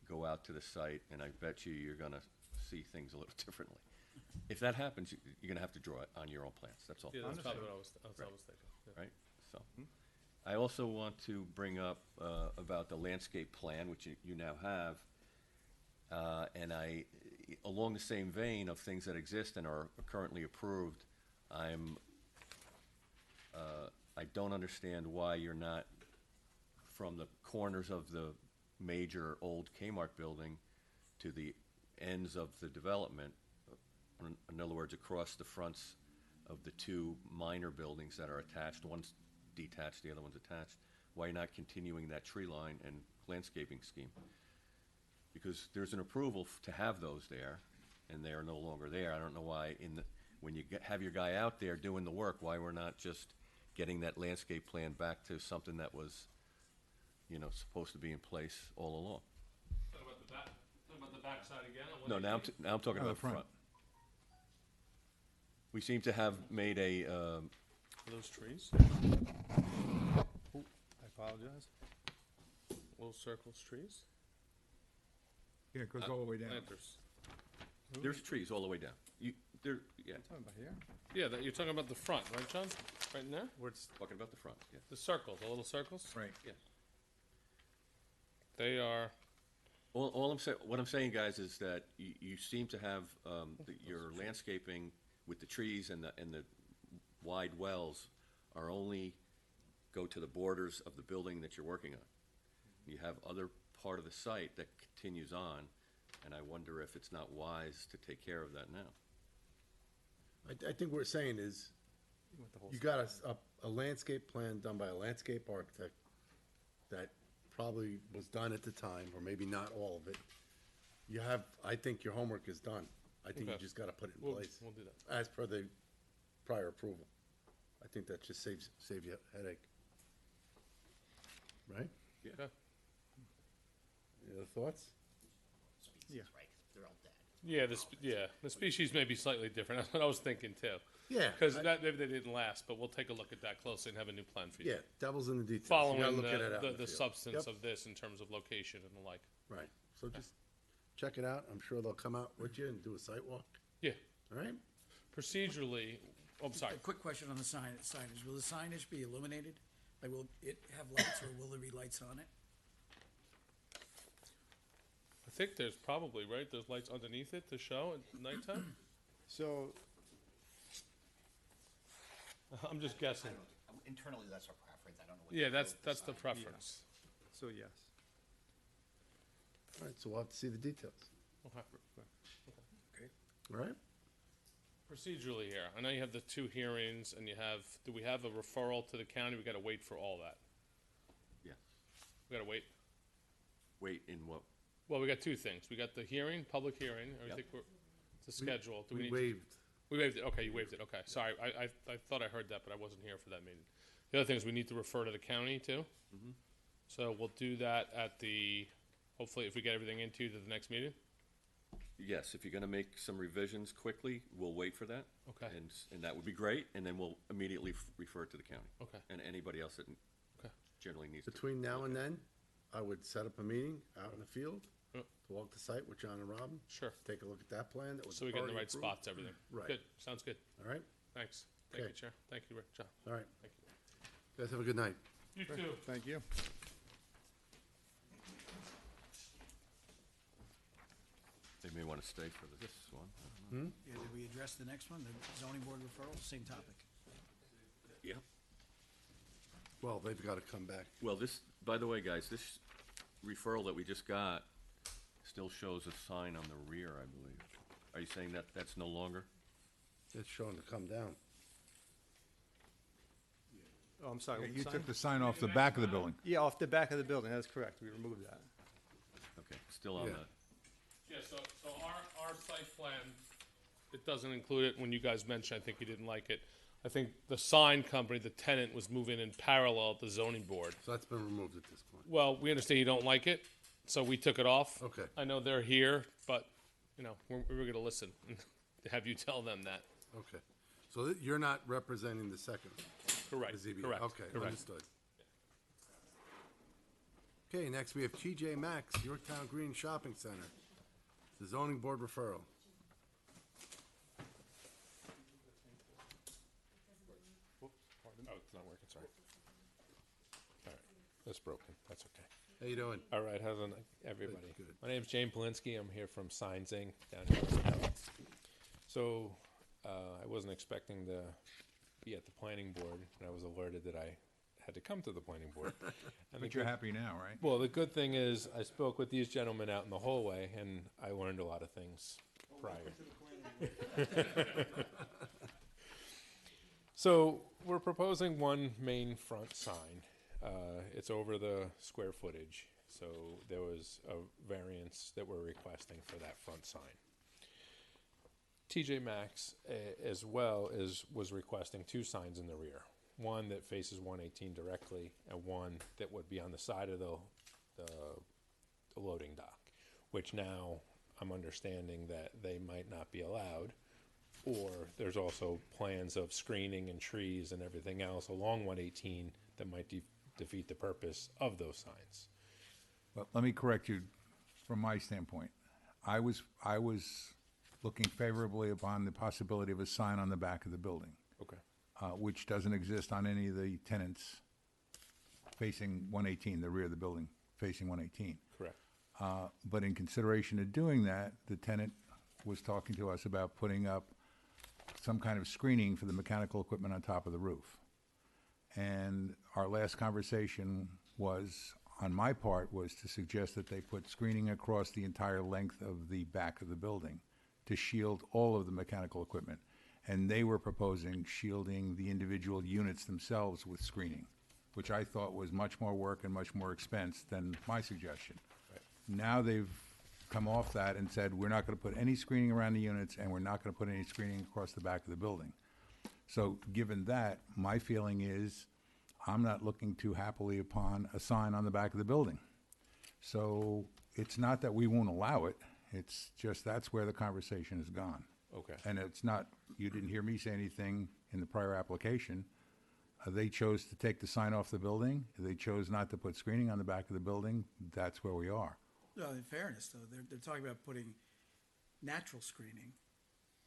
go out to the site, and I bet you're gonna see things a little differently. If that happens, you're gonna have to draw it on your own plans, that's all. Yeah, that's probably what I was thinking. Yeah. Right, so. I also want to bring up about the landscape plan, which you now have. And along the same vein of things that exist and are currently approved, I don't understand why you're not, from the corners of the major old Kmart building to the ends of the development, in other words, across the fronts of the two minor buildings that are attached, one's detached, the other one's attached, why you're not continuing that tree line and landscaping scheme? Because there's an approval to have those there, and they are no longer there. I don't know why when you have your guy out there doing the work, why we're not just getting that landscape plan back to something that was, supposed to be in place all along. Talk about the back, talk about the backside again? on No, now I'm talking Oh, about the front. the front. We seem to have made a, Are those trees? I apologize. Little circles, trees? Yeah, it goes all the way down. Planters. there's trees all the way down. Yeah, Talking about here? Yeah, you're talking about the front, right, John? Right in there? we're talking about the front, yeah. The circles, the little circles? Right. Yeah. They are, What I'm saying, guys, is that you seem to have your landscaping with the trees and the wide wells are only go to the borders of the building that you're working on. You have other part of the site that continues on, and I wonder if it's not wise to take care of that now. I think what we're saying is, Want the whole you got a landscape plan done by a landscape architect that probably was done at the time, or maybe not all of it. I think your homework is done. I think you Okay. just gotta put it in We'll- place. we'll do that. As per the prior approval. I think that just save you a headache. Right? okay. Any other thoughts? Yeah. Yeah, the species may be slightly different. That's what I was thinking too. Yeah. Because maybe they didn't last, but we'll take a look at that closely and have a new plan for you. Yeah, devil's in the details. You Following gotta look at it out in the field. substance Yep. of this in terms of location and the like. Right, so just check it out. I'm sure they'll come out with you and do a site walk. Yeah. All right? Procedurally, I'm sorry. A quick question on the signage. Will the signage be illuminated? Like, will it have lights or will there be lights on it? I think there's probably, right, there's lights underneath it to show at nighttime? So, I'm just guessing. Internally, that's our preference, I don't know what. Yeah, that's the preference. so yes. All right, so we'll have to see the details. Okay. All right? Procedurally here, I know you have the two hearings and do we have a referral to the county? We gotta wait for all that. Yeah. We gotta wait. Wait, in what? Well, we got two things. We got the hearing, public hearing. I Yep. think it's a schedule. Do we We need? waived. We waived it. Okay, you waived it. Okay, sorry. I thought I heard that, but I wasn't here for that meeting. The other thing is we need to refer to the county too. So we'll do that hopefully if we get everything into you to the next meeting. Yes, if you're gonna make some revisions quickly, we'll wait for that. Okay. And that would be great, and then we'll immediately refer it to the county. Okay. And anybody else that Okay. generally needs to. Between now and then, I would set up a meeting out in the field Yep. to walk the site with John and Robin. Sure. Take a look at that plan that was So we get in the already right approved. spots, everything. Right. Good. Sounds good. All right? Thanks. Thank Okay. you, Chair. Thank you, Rick. John. All right. Thank you. You guys have a good night. You too. Thank you. They may wanna stay for this one. Yeah, did we address the next one, the zoning board referral, same topic? Yeah. Well, they've gotta come back. Well, by the way, guys, this referral that we just got still shows a sign on the rear, I believe. Are you saying that that's no longer? It's showing to come down. Oh, I'm sorry. Yeah, what you sign? took the sign off the back of the building. Yeah, off the back of the building, that's correct, we removed that. Okay, still on Yeah. the, Yeah, so our site plan, it doesn't include it. When you guys mentioned, I think you didn't like it. I think the sign company, the tenant, was moving in parallel at the zoning board. So that's been removed at this point. Well, we understand you don't like it, so we took it off. Okay. I know they're here, but, we're gonna listen and have you tell them that. Okay. So you're not representing the second? Correct, The ZBA. correct, Okay, correct. understood. Okay, next we have TJ Maxx, Yorktown Green Shopping Center. The zoning board referral. Oh, it's not working, sorry. All right, that's broken, that's okay. How you doing? All right, how's it, everybody? Good, good. My name's James Polinsky. I'm here from Signs Inc. down here. So, I wasn't expecting to be at the planning board, and I was alerted that I had to come to the planning board. And the But you're good- happy now, right? Well, the good thing is I spoke with these gentlemen out in the hallway, and I learned a lot of things prior. So we're proposing one main front sign. It's over the square footage, so there was a variance that we're requesting for that front sign. TJ Maxx as well was requesting two signs in the rear. One that faces 118 directly and one that would be on the side of the loading dock, which now I'm understanding that they might not be allowed. Or there's also plans of screening and trees and everything else along 118 that might defeat the purpose of those signs. But let me correct you from my standpoint. I was looking favorably upon the possibility of a sign on the back of the building, Okay. which doesn't exist on any of the tenants facing 118, the rear of the building facing 118. Correct. But in consideration of doing that, the tenant was talking to us about putting up some kind of screening for the mechanical equipment on top of the roof. And our last conversation was, on my part, was to suggest that they put screening across the entire length of the back of the building to shield all of the mechanical equipment. And they were proposing shielding the individual units themselves with screening, which I thought was much more work and much more expense than my suggestion. Now they've come off that and said, we're not going to put any screening around the units, and we're not going to put any screening across the back of the building. So given that, my feeling is, I'm not looking too happily upon a sign on the back of the building. So it's not that we won't allow it, it's just that's where the conversation has gone. Okay. And it's not, you didn't hear me say anything in the prior application. They chose to take the sign off the building, they chose not to put screening on the back of the building, that's where we are. No, in fairness, though, they're talking about putting natural screening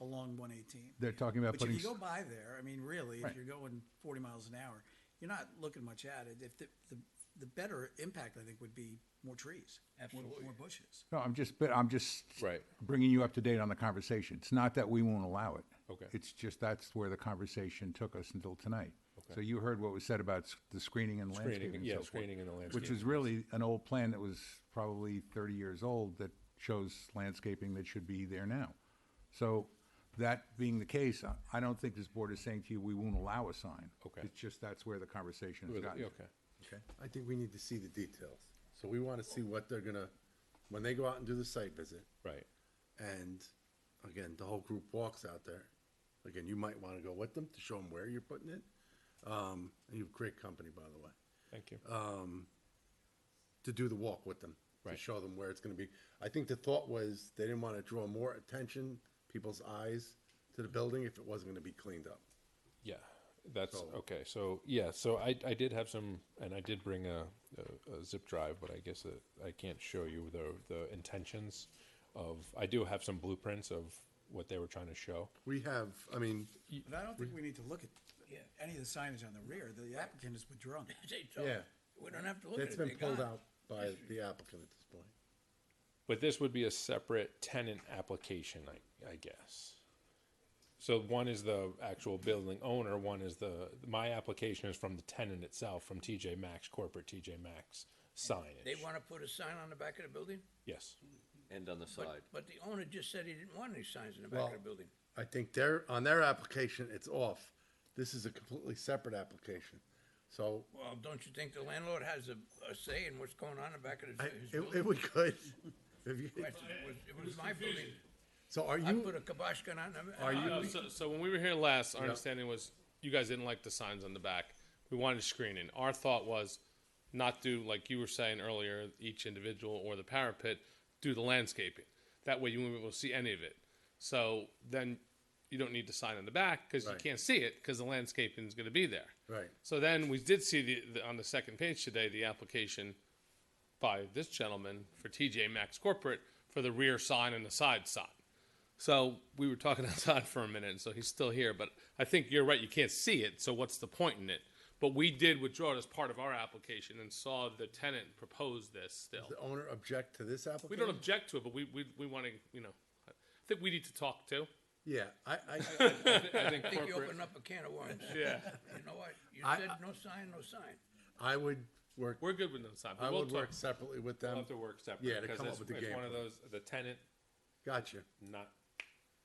along 118. They're talking about But putting. if you go by there, I mean, really, Right. if you're going 40 miles an hour, you're not looking much at it. If the better impact, I think, would be more trees, more bushes. No, I'm just Right. bringing you up to date on the conversation. It's not that we won't allow it. Okay. It's just that's where the conversation took us until tonight. Okay. So you heard what was said about the screening and Screening, landscaping and yeah, so forth. screening and the Which landscaping. is really an old plan that was probably 30 years old that shows landscaping that should be there now. So that being the case, I don't think this board is saying to you, we won't allow a sign. Okay. It's just that's where the conversation has Really? gotten. to. Okay. Okay. I think we need to see the details. So we want to see what they're gonna, when they go out and do the site visit, Right. and again, the whole group walks out there. Again, you might want to go with them to show them where you're putting it. And you have great company, by the way. Thank you. To do the walk with them, to Right. show them where it's going to be. I think the thought was they didn't want to draw more attention, people's eyes to the building if it wasn't going to be cleaned up. Yeah, that's, So- okay, so, yeah, so I did have some, and I did bring a zip drive, but I guess that I can't show you the intentions of, I do have some blueprints of what they were trying to show. We have, I mean, But I don't think we need to look at any of the signage on the rear. The applicant is withdrawn. yeah, We don't have to look at it's it. been They're pulled gone. out by the applicant at this point. But this would be a separate tenant application, I guess. So one is the actual building owner, one is my application is from the tenant itself, from TJ Maxx, corporate TJ Maxx signage. They want to put a sign on the back of the building? Yes. And on the side. But the owner just said he didn't want any signs in the back Well, of the building. I think on their application, it's off. This is a completely separate application. So Well, don't you think the landlord has a say in what's going on in the back of his it building? would good. If you, Question, it was my building. so are I you, put a kibosh gun on them. Are you- No, so when we were here last, our Yeah. understanding was you guys didn't like the signs on the back. We wanted screening. Our thought was not do, like you were saying earlier, each individual or the parapet, do the landscaping. That way you won't be able to see any of it. So then you don't need the sign on the back because you Right. can't see it because the landscaping is going to be there. right, So then we did see on the second page today, the application by this gentleman for TJ Maxx Corporate for the rear sign and the side sign. So we were talking outside for a minute, and so he's still here, but I think you're right, you can't see it, so what's the point in it? But we did withdraw it as part of our application and saw the tenant propose this still. the owner object to this We application? don't object to it, but we want to, I think we need to talk too. Yeah, I I think I think you corporate, opened up a can of worms. yeah. You know what? You I- said no sign, no sign. I would work, We're good with no sign, I but we'll would work talk. separately with We'll them. have to work separately. Yeah, to because come up it's- with the it's game one of plan. those, the tenant Gotcha. not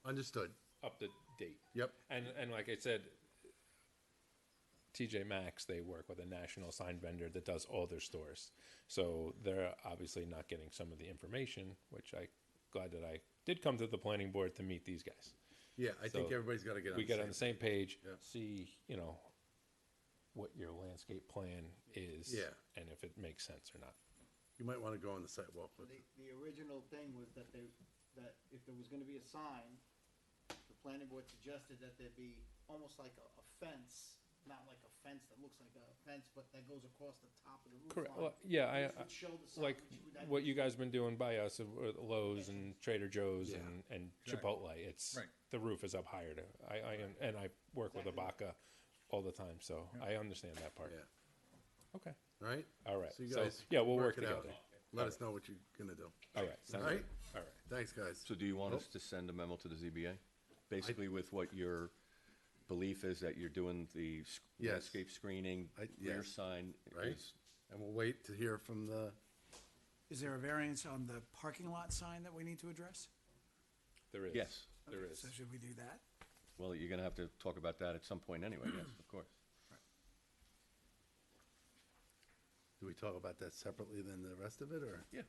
Understood. up to date. Yep. And like I said, TJ Maxx, they work with a national sign vendor that does all their stores. So they're obviously not getting some of the information, which I glad that I did come to the planning board to meet these guys. Yeah, I think So everybody's gotta get on we the get same. on the same page, Yeah. see, what your landscape plan is. Yeah. And if it makes sense or not. You might wanna go on the sidewalk with. The original thing was that that if there was gonna be a sign, the planning board suggested that there be almost like a fence, not like a fence that looks like a fence, but that goes across the top of the roof Correct. line. Well, yeah, which would show the sign, like which would- what you guys been doing by us with Lowe's and Trader Joe's Yeah. and Exactly. Chipotle. It's Right. the roof is up higher. And I work with Abaca all the time, so I understand that part. Yeah. Okay. All right? All right. So you So, guys. yeah, we'll work it out. together. Let All us know what you're gonna do. All right. All Sounds right? good. All right. Thanks, guys. So do you want us to send a memo to the ZBA? Basically with what your belief is that you're doing the Yes. landscape screening, rear yes. sign Right? is, And we'll wait to hear from the, Is there a variance on the parking lot sign that we need to address? There is. yes. There is. So should we do that? Well, you're gonna have to talk about that at some point anyway, yes, of course. do we talk about that separately than the rest of it, or? Yeah.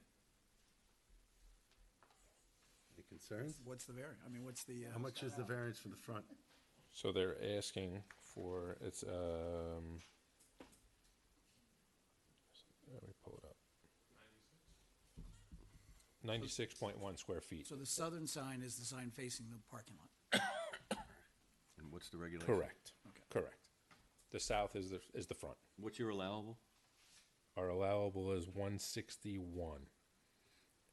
Any concerns? What's the variance? I mean, what's the? How much is the variance for the front? So they're asking for, it's, let me pull it up. 96.1 square feet. So the southern sign is the sign facing the parking lot. And what's the regulation? Correct. Correct. The south is the front. What's your allowable? Our allowable is 161.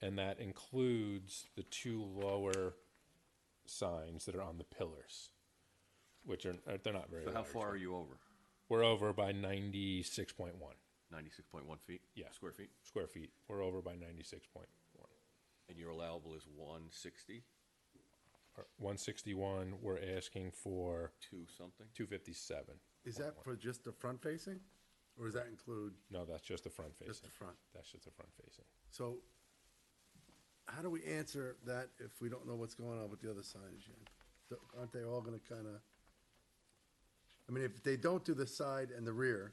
And that includes the two lower signs that are on the pillars, which are, they're not very So large. how far are you over? We're over by 96.1. 96.1 feet? Yeah. Square feet? Square feet. We're over by 96.1. And your allowable is 160? 161, we're asking for Two something? 257. Is that for just the front facing? Or does that include No, that's just the front facing. just the front? That's just the front facing. So, how do we answer that if we don't know what's going on with the other signage yet? Aren't they all gonna kinda, I mean, if they don't do the side and the rear,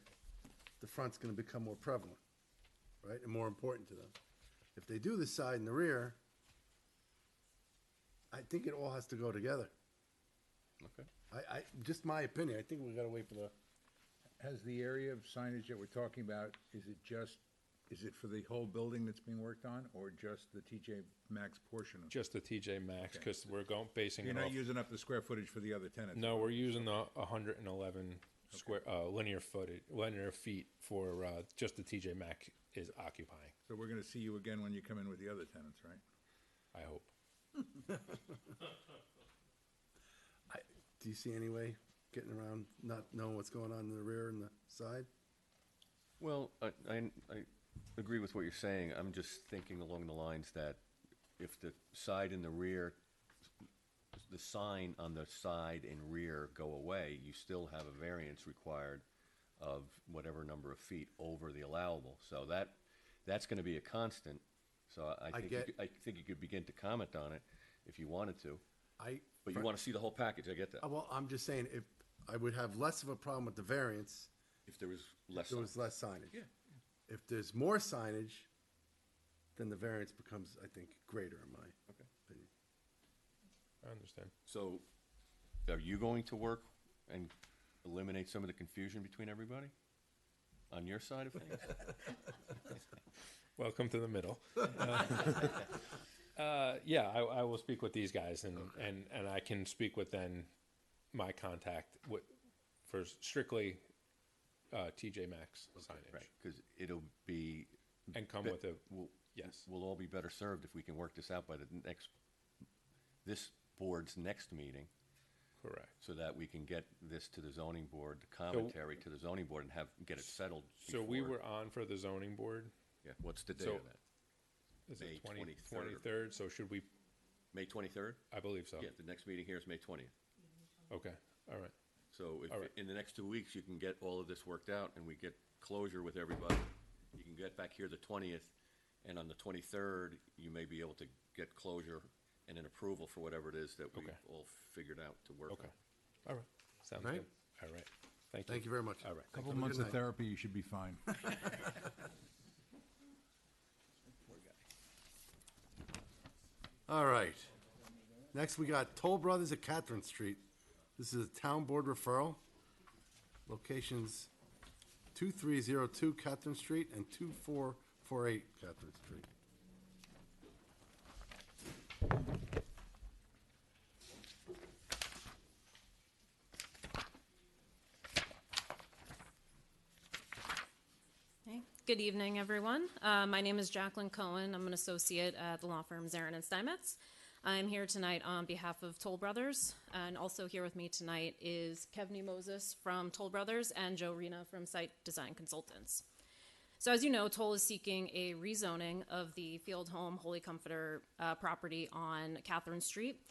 the front's gonna become more prevalent, right, and more important to them. If they do the side and the rear, I think it all has to go together. Okay. Just my opinion, I think we gotta wait for the, Has the area of signage that we're talking about, is it for the whole building that's being worked on, or just the TJ Maxx portion of it? Just the TJ Maxx, because we're basing You're it not off. using up the square footage for the other tenants? No, we're using the 111 square, linear feet for, just the TJ Maxx is occupying, So we're gonna see you again when you come in with the other tenants, right? I hope. do you see any way getting around not knowing what's going on in the rear and the side? Well, I agree with what you're saying. I'm just thinking along the lines that if the side and the rear, the sign on the side and rear go away, you still have a variance required of whatever number of feet over the allowable. So that's gonna be a constant. So I think you could begin to comment on it if you wanted to. But you wanna see the whole package, I get that. Well, I'm just saying, if, I would have less of a problem with the variance If there was less. if there was sign. less signage. Yeah. If there's more signage, then the variance becomes, I think, greater in my opinion. I understand. So are you going to work and eliminate some of the confusion between everybody? On your side of things? Welcome to the middle. Yeah, I will speak with these guys, and I can speak with then my contact for strictly TJ Maxx signage. Right, because it'll be. And come be- with a, we'll- yes. We'll all be better served if we can work this out by this board's next meeting. Correct. So that we can get this to the zoning board, the commentary to the zoning board and get it settled So we before- were on for the zoning board. Yeah, what's the date So- of that? Is May it 23rd. 23rd? So should we, May 23rd? I believe so. Yeah, the next meeting here is May 20th. Okay, all right. So if, All right. in the next 2 weeks, you can get all of this worked out and we get closure with everybody, you can get back here the 20th, and on the 23rd, you may be able to get closure and an approval for whatever it is that we Okay. all figured out to work Okay. on. All right. Sounds Right. good. All right. Thank you. Thank you very much. All right. Couple Have a months good of night. therapy, you should be fine. All right. Next, we got Toll Brothers at Catherine Street. This is a town board referral. Locations 2302 Catherine Street and 2448 Catherine Street. Hey, good evening, everyone. My name is Jacqueline Cohen. I'm an associate at the law firm Zarin and Steinmetz. I'm here tonight on behalf of Toll Brothers, and also here with me tonight is Kevney Moses from Toll Brothers and Joe Rena from Site Design Consultants. So as you know, Toll is seeking a rezoning of the Field Home Holy Comforter property on Catherine Street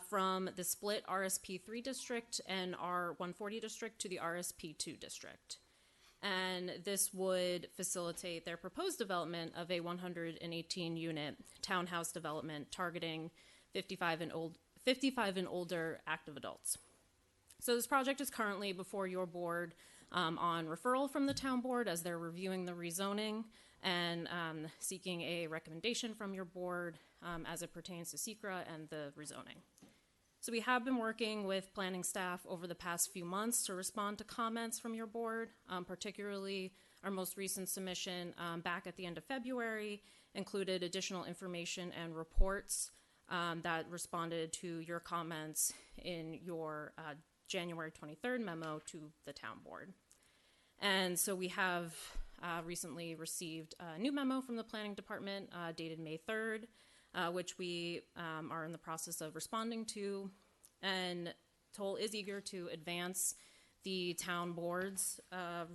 from the split RSP3 district and R140 district to the RSP2 district. And this would facilitate their proposed development of a 118-unit townhouse development targeting 55 and older active adults. So this project is currently before your board on referral from the town board as they're reviewing the rezoning and seeking a recommendation from your board as it pertains to SECRA and the rezoning. So we have been working with planning staff over the past few months to respond to comments from your board, particularly our most recent submission back at the end of February included additional information and reports that responded to your comments in your January 23rd memo to the town board. And so we have recently received a new memo from the planning department dated May 3rd, which we are in the process of responding to. And Toll is eager to advance the town board's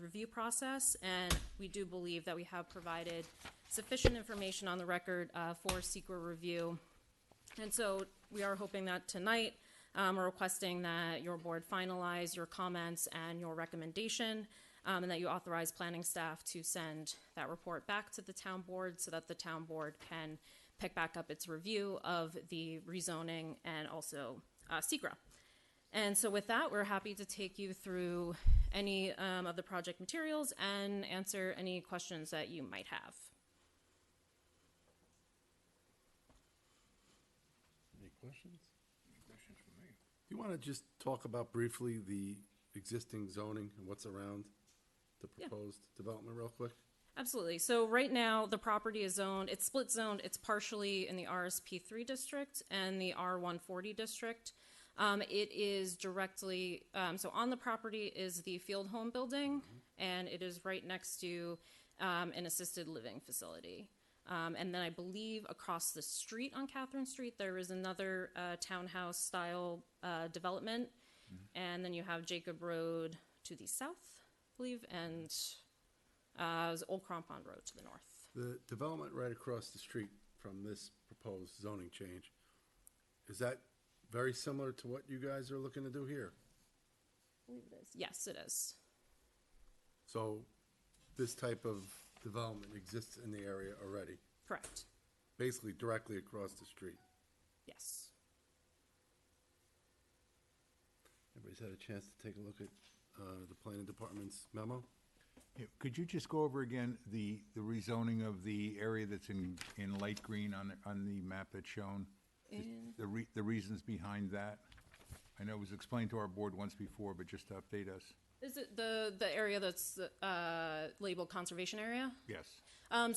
review process, and we do believe that we have provided sufficient information on the record for SECRA review. And so we are hoping that tonight we're requesting that your board finalize your comments and your recommendation, and that you authorize planning staff to send that report back to the town board so that the town board can pick back up its review of the rezoning and also SECRA. And so with that, we're happy to take you through any of the project materials and answer any questions that you might have. Any questions? Do you want to just talk about briefly the existing zoning and what's around the proposed development real quick? Absolutely. So right now, the property is zoned, it's split zoned, it's partially in the RSP3 district and the R140 district. It is directly, so on the property is the field home building, and it is right next to an assisted living facility. And then I believe across the street on Catherine Street, there is another townhouse style development. And then you have Jacob Road to the south, I believe, and Old Crampon Road to the north. The development right across the street from this proposed zoning change, is that very similar to what you guys are looking to do here? I believe it is. Yes, it is. So this type of development exists in the area already, Correct. basically directly across the street. Yes. Everybody's had a chance to take a look at the planning department's memo? Yeah, could you just go over again the rezoning of the area that's in light green on the map that's shown? Just the reasons behind that? I know it was explained to our board once before, but just to update us. Is it the area that's labeled conservation area? Yes.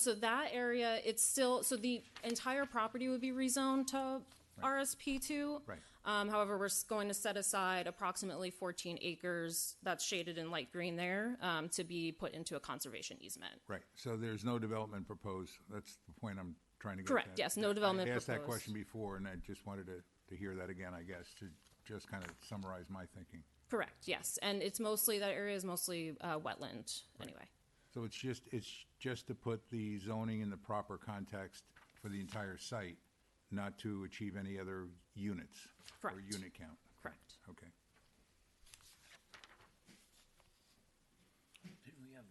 So that area, it's still, so the entire property would be rezoned to RSP2. Right. However, we're going to set aside approximately 14 acres that's shaded in light green there to be put into a conservation easement. Right, so there's no development proposed. That's the point I'm trying to get Correct, at. yes, no development I asked that proposed. question before, and I just wanted to hear that again, I guess, to just kind of summarize my thinking. Correct, yes, and it's mostly, that area is mostly wetland anyway. So it's just to put the zoning in the proper context for the entire site, not to achieve any other units? Or Correct. unit count? Correct. Okay. have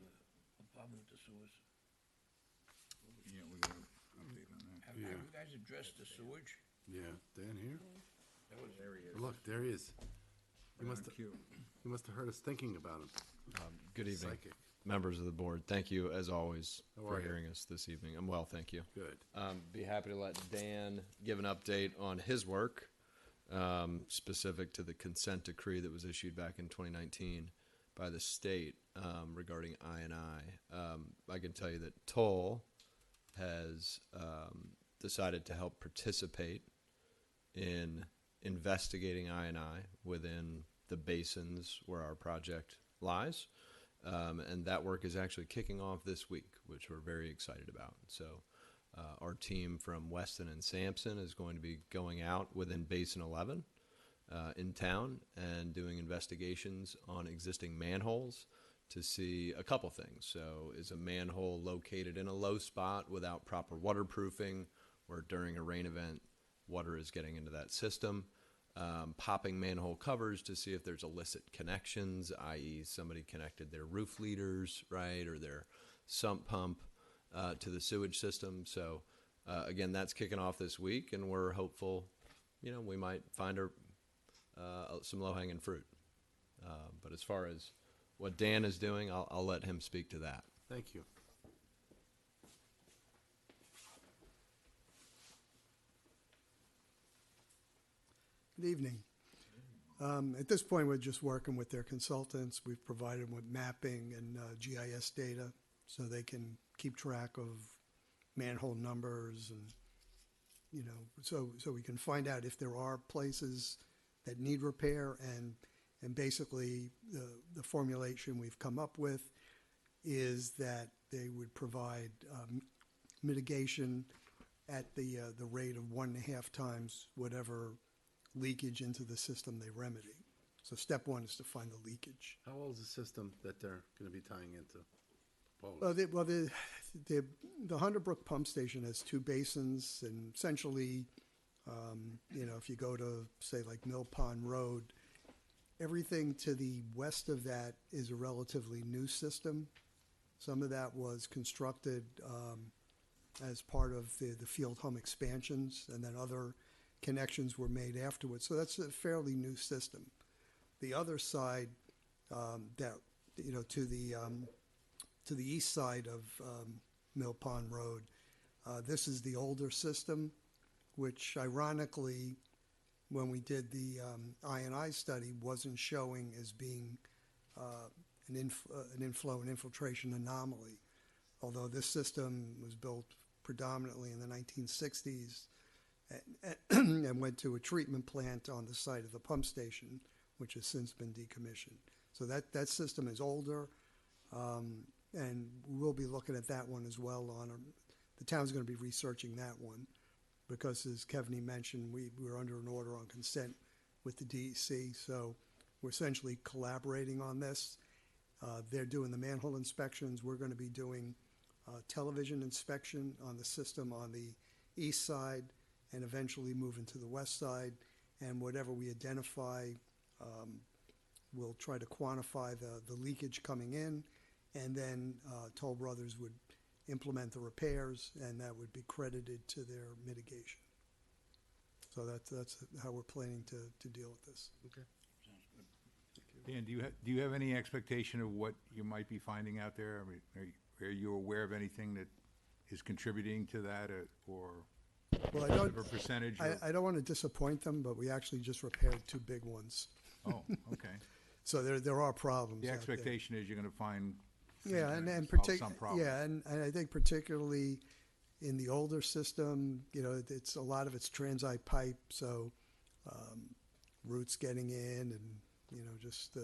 a problem with the sewers. Yeah, we got an update on that. Have you guys addressed the sewage? Yeah, Dan here? That was Look, there he is. He Right must on have, cue. he must have heard us thinking about him. Good evening, Psychic. members of the board. Thank you, as always, How for are you? hearing us this evening. I'm well, thank you. Good. Be happy to let Dan give an update on his work, specific to the consent decree that was issued back in 2019 by the state regarding I&I. I can tell you that Toll has decided to help participate in investigating I&I within the basins where our project lies. And that work is actually kicking off this week, which we're very excited about. So our team from Weston and Sampson is going to be going out within Basin 11 in town and doing investigations on existing manholes to see a couple things. So is a manhole located in a low spot without proper waterproofing, where during a rain event, water is getting into that system? Popping manhole covers to see if there's illicit connections, i.e. somebody connected their roof leaders, right, or their sump pump to the sewage system. So again, that's kicking off this week, and we're hopeful, we might find some low-hanging fruit. But as far as what Dan is doing, I'll let him speak to that. Thank you. Good evening. At this point, we're just working with their consultants. We've provided them with mapping and GIS data so they can keep track of manhole numbers and, so we can find out if there are places that need repair. And basically, the formulation we've come up with is that they would provide mitigation at the rate of 1.5 times whatever leakage into the system they remedy. So step one is to find the leakage. How old is the system that they're going to be tying into? The Hunter Brook Pump Station has 2 basins, and essentially, if you go to, say, like Mill Pond Road, everything to the west of that is a relatively new system. Some of that was constructed as part of the field home expansions, and then other connections were made afterwards. So that's a fairly new system. The other side, to the east side of Mill Pond Road, this is the older system, which ironically, when we did the I&I study, wasn't showing as being an inflow and infiltration anomaly. Although this system was built predominantly in the 1960s, and went to a treatment plant on the site of the pump station, which has since been decommissioned. So that system is older, and we'll be looking at that one as well. The town's going to be researching that one because, as Kevney mentioned, we're under an order on consent with the DEC, so we're essentially collaborating on this. They're doing the manhole inspections. We're going to be doing television inspection on the system on the east side, and eventually move into the west side. And whatever we identify, we'll try to quantify the leakage coming in, and then Toll Brothers would implement the repairs, and that would be credited to their mitigation. So that's how we're planning to deal with this. Okay. Dan, do you have any expectation of what you might be finding out there? I mean, are you aware of anything that is contributing to that, or? Well, I don't want to disappoint them, but we actually just repaired 2 big ones. Oh, okay. So there are problems. The out expectation is you're going to find some problems. Yeah, and I think particularly in the older system, it's a lot of it's transite pipe, so roots getting in, and just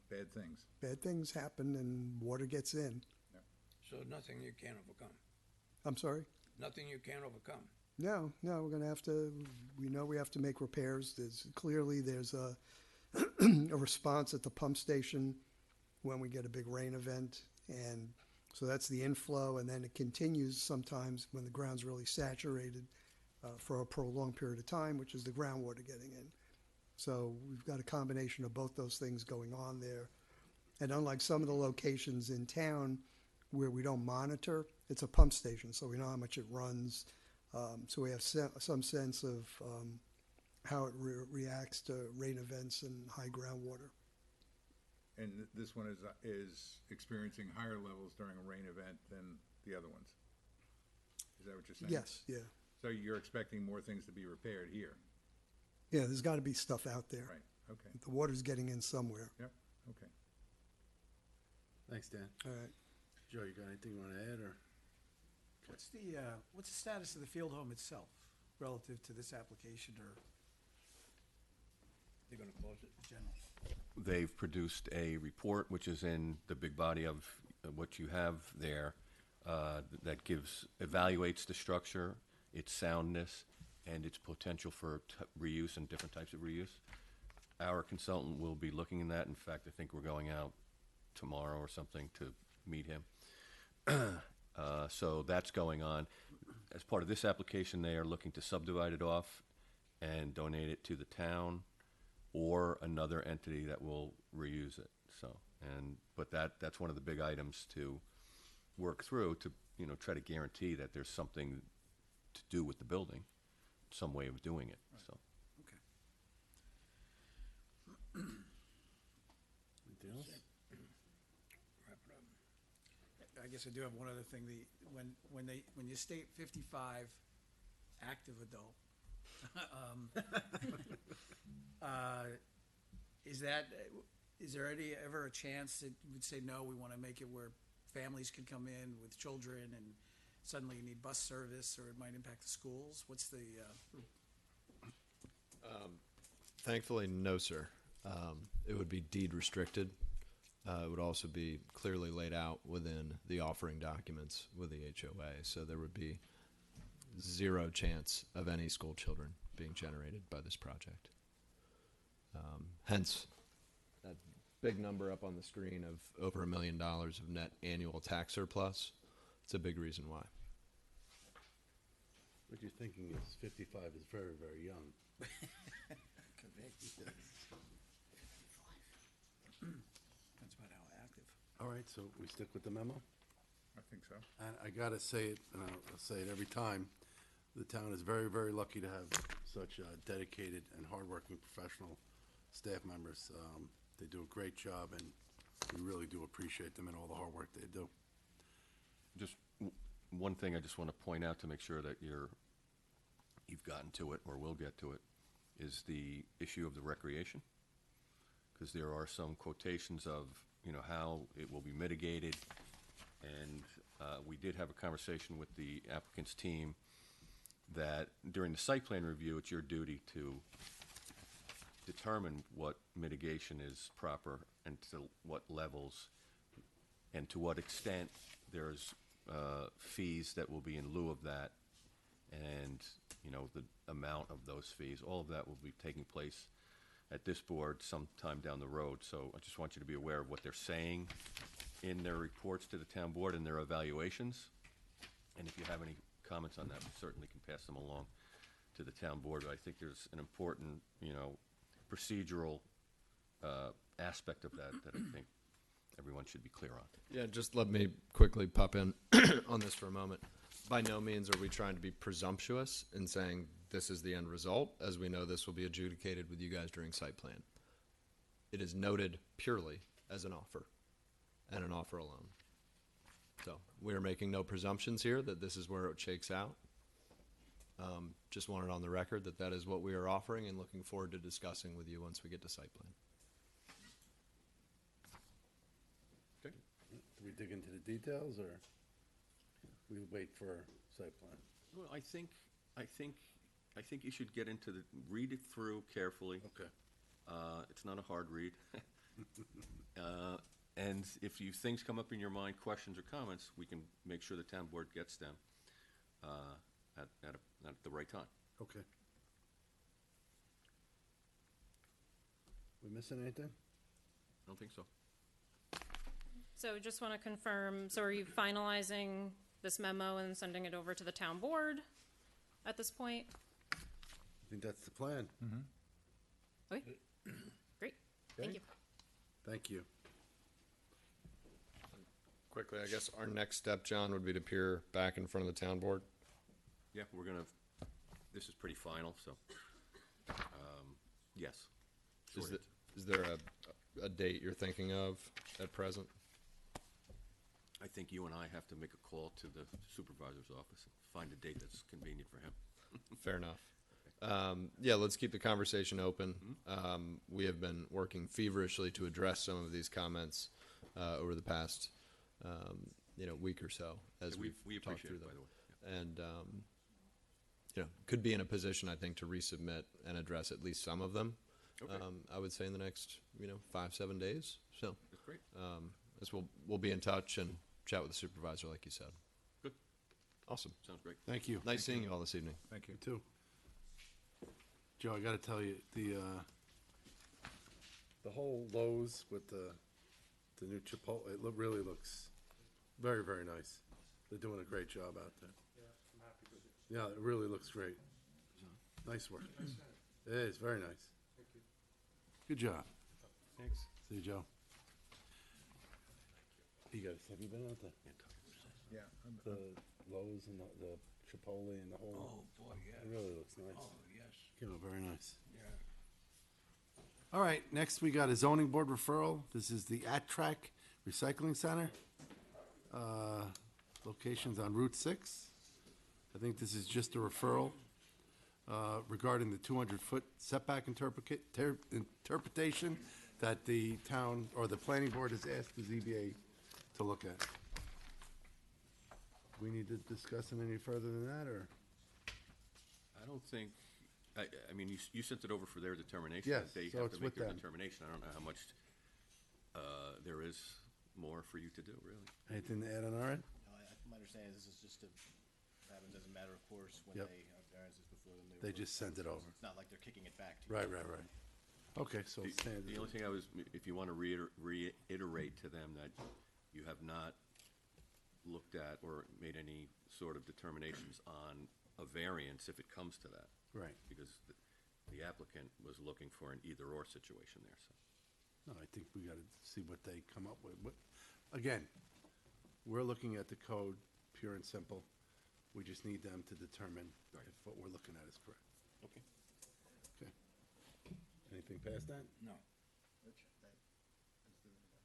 bad things. Bad things happen, and water gets in. So nothing you can't overcome? I'm sorry? Nothing you can't overcome? No, we're going to have to, we know we have to make repairs. There's a response at the pump station when we get a big rain event. And so that's the inflow, and then it continues sometimes when the ground's really saturated for a prolonged period of time, which is the groundwater getting in. So we've got a combination of both those things going on there. And unlike some of the locations in town where we don't monitor, it's a pump station, so we know how much it runs. So we have some sense of how it reacts to rain events and high groundwater. And this one is experiencing higher levels during a rain event than the other ones? Is that what you're saying? Yes, yeah. So you're expecting more things to be repaired here? Yeah, there's got to be stuff out there. Right, okay. The water's getting in somewhere. Yep, okay. Thanks, Dan. All right. Joe, you got anything you want to add, or? What's the status of the field home itself relative to this application, or they're gonna close it, general? They've produced a report, which is in the big body of what you have there, that evaluates the structure, its soundness, and its potential for reuse and different types of reuse. Our consultant will be looking in that. In fact, I think we're going out tomorrow or something to meet him. So that's going on. As part of this application, they are looking to subdivide it off and donate it to the town or another entity that will reuse it. So, but that's one of the big items to work through to, try to guarantee that there's something to do with the building, some way of doing it, so. Anything else? I guess I do have one other thing. When you state 55 active adult, is there ever a chance that you would say no? We want to make it where families can come in with children, and suddenly you need bus service, or it might impact the schools. What's the? Thankfully, no, sir. It would be deed restricted. It would also be clearly laid out within the offering documents with the HOA, so there would be zero chance of any school children being generated by this project. Hence, that big number up on the screen of over $1 million of net annual tax surplus. It's a big reason why. What you're thinking is 55 is very, very young. That's about how active. All right, so we stick with the memo? I think so. And I gotta say it, and I'll say it every time, the town is very, very lucky to have such dedicated and hardworking professional staff members. They do a great job, and we really do appreciate them and all the hard work they do. Just one thing I just want to point out to make sure that you've gotten to it or will get to it is the issue of the recreation, because there are some quotations of how it will be mitigated, and we did have a conversation with the applicant's team that during the site plan review, it's your duty to determine what mitigation is proper and to what levels and to what extent there's fees that will be in lieu of that, and the amount of those fees. All of that will be taking place at this board sometime down the road. So I just want you to be aware of what they're saying in their reports to the town board and their evaluations. And if you have any comments on that, we certainly can pass them along to the town board. But I think there's an important, procedural aspect of that I think everyone should be clear on. Yeah, just let me quickly pop in on this for a moment. By no means are we trying to be presumptuous in saying this is the end result, as we know this will be adjudicated with you guys during site plan. It is noted purely as an offer, and an offer alone. So we are making no presumptions here that this is where it shakes out. Just wanted on the record that that is what we are offering, and looking forward to discussing with you once we get to site plan. Okay. Do we dig into the details, or we wait for site plan? Well, I think you should get into read it through carefully. Okay. It's not a hard read. And if things come up in your mind, questions or comments, we can make sure the town board gets them at the right time. Okay. We missing anything? I don't think so. So just want to confirm, so are you finalizing this memo and sending it over to the town board at this point? I think that's the plan. Okay. Great. Thank you. Thank you. quickly, I guess our next step, John, would be to appear back in front of the town board. Yeah, we're gonna, this is pretty final, so, yes. Is, Short is there a date you're thinking of at present? I think you and I have to make a call to the supervisor's office and find a date that's convenient for him. Fair enough. Yeah, let's keep the conversation open. We have been working feverishly to address some of these comments over the past, week or so as Yeah, we we've talked appreciate through it, them. by the way. And could be in a position, I think, to resubmit and address at least some of them. Okay. I would say in the next 5-7 days. So That's great. as we'll be in touch and chat with the supervisor, like you said. Good. Awesome. Sounds great. Thank you. Nice seeing you all this evening. Thank you. You too. Joe, I gotta tell you, the whole Lowe's with the new Chipotle, it really looks very, very nice. They're doing a great job out there. Yeah, I'm happy with it. Yeah, it really looks great. Nice work. It is, very nice. Thank you. Good job. Thanks. See you, Joe. You guys, have you been out there? Yeah. The Lowe's and the Chipotle and the whole. Oh, boy, yes. It really looks nice. Oh, yes. Came out very nice. Yeah. All right, next we got a zoning board referral. This is the At-Track Recycling Center. Location's on Route 6. I think this is just a referral regarding the 200-foot setback interpretation that the town, or the planning board has asked the ZBA to look at. We need to discuss it any further than that, or? I don't think, I mean, you sent it over for their determination. Yes, They so have it's to make with their them. determination. I don't know how much there is more for you to do, really. Anything to add on our end? No, my understanding is this is just happens as a matter of course when Yep. they have variances before them. They just sent it over. It's not like they're kicking it back to you. Right. Okay, so it's standard. The only thing if you want to reiterate to them that you have not looked at or made any sort of determinations on a variance if it comes to that. Right. Because the applicant was looking for an either-or situation there, so. No, I think we gotta see what they come up with. But, again, we're looking at the code, pure and simple. We just need them to determine if what we're looking at is correct. Okay. Okay. Anything past that? No.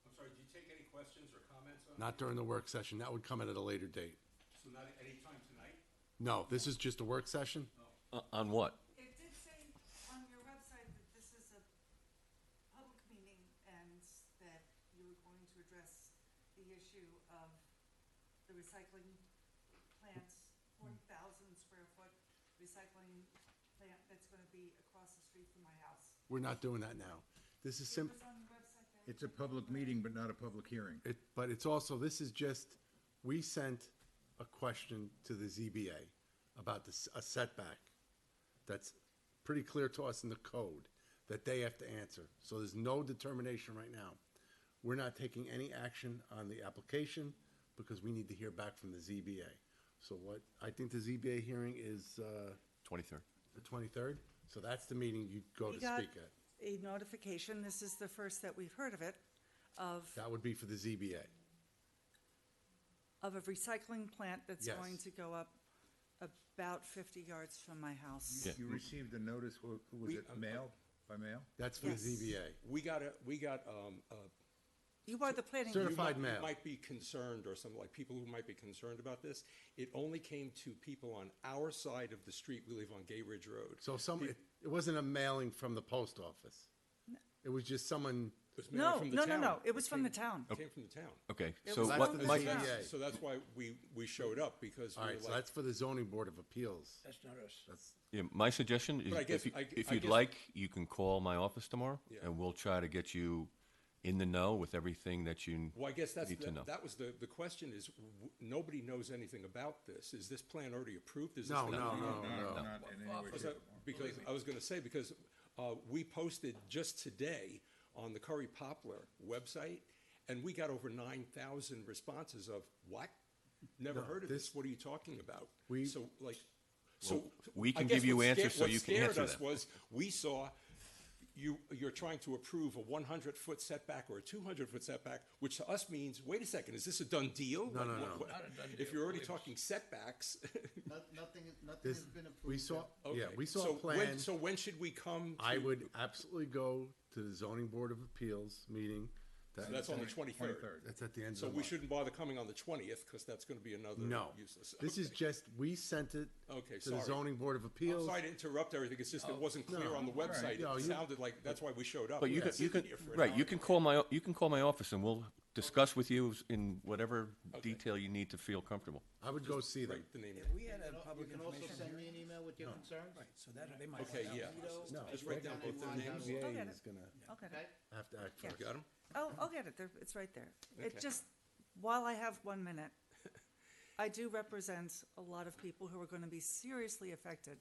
I'm sorry, do you take any questions or comments on? Not during the work session. That would come in at a later date. So not at any time tonight? No, this is just a work session? On what? It did say on your website that this is a public meeting and that you were going to address the issue of the recycling plants, 40,000 square foot recycling plant that's gonna be across the street from my house. We're not doing that now. This is It simple. was on your website there. It's a public meeting, but not a public hearing. But it's also, this is just, we sent a question to the ZBA about a setback that's pretty clear to us in the code that they have to answer. So there's no determination right now. We're not taking any action on the application because we need to hear back from the ZBA. So what, I think the ZBA hearing is 23rd. the 23rd? So that's the meeting you go to We got speak at. a notification, this is the first that we've heard of it, of That would be for the ZBA. a recycling plant that's Yes. going to go up about 50 yards from my house. You received a notice, was it mailed, by mail? That's for the Yes. ZBA. We got You are the planning. Certified you mail. might be concerned or something, like people who might be concerned about this. It only came to people on our side of the street. We live on Gay Ridge Road. So it wasn't a mailing from the post office. It was just someone. It was mailed from the town. No, it was from the town. It came from the town. Okay, It so was what, from the Mike, town. So that's why we showed up, because we All were right, so like, that's for the zoning board of appeals. That's not us. That's, yeah, my suggestion is But I guess- if I you'd guess- like, you can call my office tomorrow Yeah. and we'll try to get you in the know with everything that you well, I guess need to know. that was the question is, nobody knows anything about this. Is this plan already approved? Is this No, thing- no. Not in any way, Was shape, that- or form. Because I was gonna say, because we posted just today on the Curry Poplar website, and we got over 9,000 responses of, what? Never No, heard of this- this, what are you talking about? We- So, like, Well, so. we I can guess give you what answers so you can answer What scared us them. was, we saw you're trying to approve a 100-foot setback or a 200-foot setback, which to us means, wait a second, is this a done deal? No, Like, no, no. what- Not a done If deal. you're already talking setbacks. Nothing This, has been approved. we saw, Okay. yeah, we saw So a plan. when should we come? I to- would absolutely go to the zoning board of appeals meeting. So that's on the 23rd. That's at the end of So the we month. shouldn't bother coming on the 20th, because that's gonna be another No, useless. this is Okay. just, we sent it Okay, to the sorry. zoning board of I'm appeals. sorry to interrupt everything, it's just it wasn't clear No. on the All right. website. No, It you- sounded like, that's why we showed up. But We're you not can, you sitting can, here for an right, hour. you can call my office and we'll discuss with you in whatever detail you need to feel comfortable. I would go see them. Right, the name. If we had a You public can also information send me here. an email with your concerns. Right, so that, they might. Okay, find out. yeah. No, Just write down both their names. I'll get ZBA it. is gonna I'll get Okay? it. have to act Yeah. first. Got them? Oh, I'll get it, it's right there. It Okay. just, while I have 1 minute, I do represent a lot of people who are gonna be seriously affected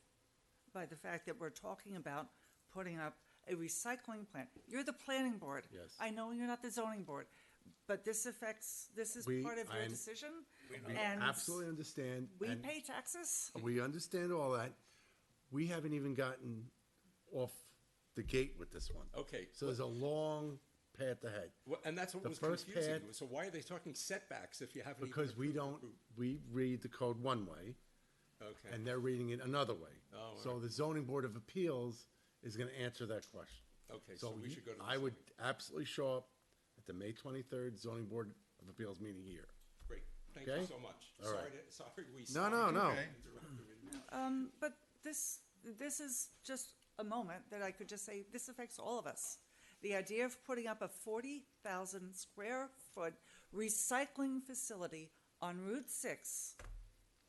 by the fact that we're talking about putting up a recycling plant. You're the planning board. Yes. I know you're not the zoning board, but this is part of your decision. We and absolutely understand. We and pay taxes. We understand all that. We haven't even gotten off the gate with this one. Okay. So there's a long path ahead. Well, and that's what The was first confusing. pad- So why are they talking setbacks if you haven't even? Because we don't, we read the code one way, Okay. and they're reading it another way. Oh, all So the zoning board of appeals is gonna answer that question. Okay, so we you- should go to the I would absolutely show up at the May 23rd zoning board of appeals meeting here. Great, thank you Okay? so much. All right. Sorry we. No, no, no. But this is just a moment that I could just say, this affects all of us. The idea of putting up a 40,000 square foot recycling facility on Route 6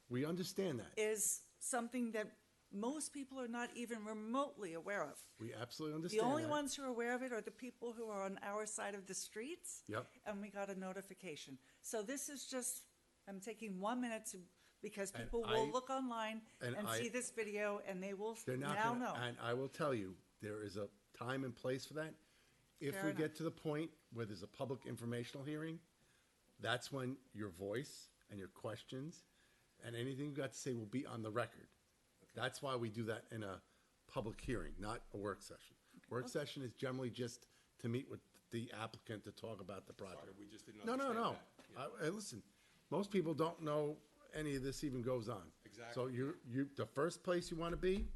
We understand that. is something that most people are not even remotely aware of. We absolutely The understand only that. ones who are aware of it are the people who are on our side of the streets. Yep. And we got a notification. So this is just, I'm taking 1 minute to, because And people will I- look online and and I- see this video and they will They're not now gonna, know. and I will tell you, there is a time and place for that. If Fair we enough. get to the point where there's a public informational hearing, that's when your voice and your questions and anything you got to say will be on the record. That's why we do that in a public hearing, not a work session. Work session is generally just to meet with the applicant to talk about the project. Sorry, we just didn't No, no, understand no. that. Listen, most people don't know any of this even goes on. Exactly. So the first place you want to be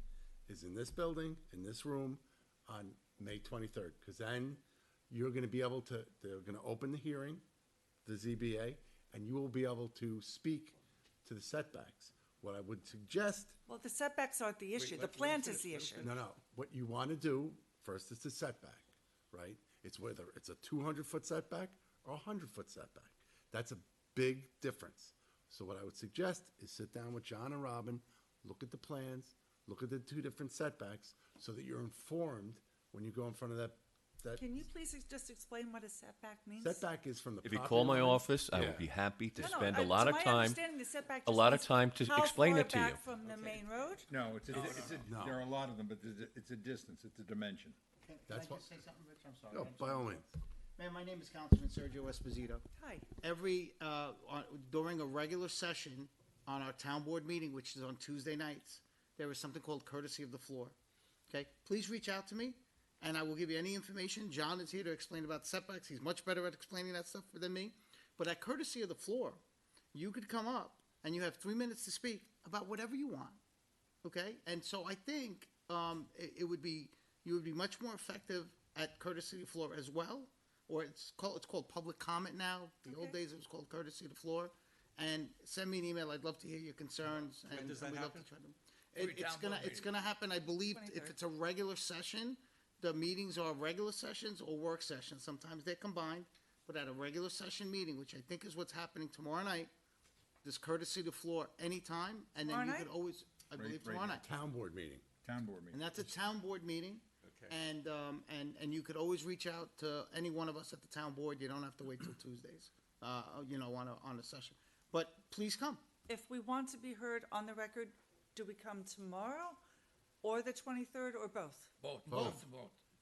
is in this building, in this room, on May 23rd, because then you're going to be able to, they're going to open the hearing, the ZBA, and you will be able to speak to the setbacks. What I would suggest, Well, the setbacks aren't the issue. The let me plant finish, is the let me issue. no, what you want to do first is the setback, right? It's whether it's a 200-foot setback or a 100-foot setback. That's a big difference. So what I would suggest is sit down with John and Robin, look at the plans, look at the two different setbacks, so that you're informed when you go in front of that Can you please just explain what a setback means? setback is from the If you property call my line. office, I Yeah. will be happy to No, no, spend a to lot of my time, understanding, the setback a just lot of means time to how explain far it to you. back from the main road? No, it's No. there are a lot of them, but it's a distance, it's a dimension. Can I That's what- just say something, Rich? I'm sorry. No, by all means. Man, my name is Councilman Sergio Esposito. Hi. During a regular session on our town board meeting, which is on Tuesday nights, there is something called courtesy of the floor. Okay, please reach out to me, and I will give you any information. John is here to explain about setbacks. He's much better at explaining that stuff than me. But at courtesy of the floor, you could come up and you have 3 minutes to speak about whatever you want. Okay, and so I think you would be much more effective at courtesy of the floor as well, or it's called public comment now. The old days it was called courtesy of the floor. And send me an email. I'd love to hear your concerns. When and does that we'd love happen? to try to- Every It's town gonna board it's meeting. gonna happen. I believe if 23rd. it's a regular session, the meetings are regular sessions or work sessions. Sometimes they're combined, but at a regular session meeting, which I think is what's happening tomorrow night, this courtesy to floor anytime, and then Tomorrow you night? could always, I believe right tomorrow now. night. Town board meeting. Town board meeting. And that's a town board meeting. Okay. And you could always reach out to any one of us at the town board. You don't have to wait till Tuesdays, on a session. But please come. If we want to be heard on the record, do we come tomorrow or the 23rd or both? Both.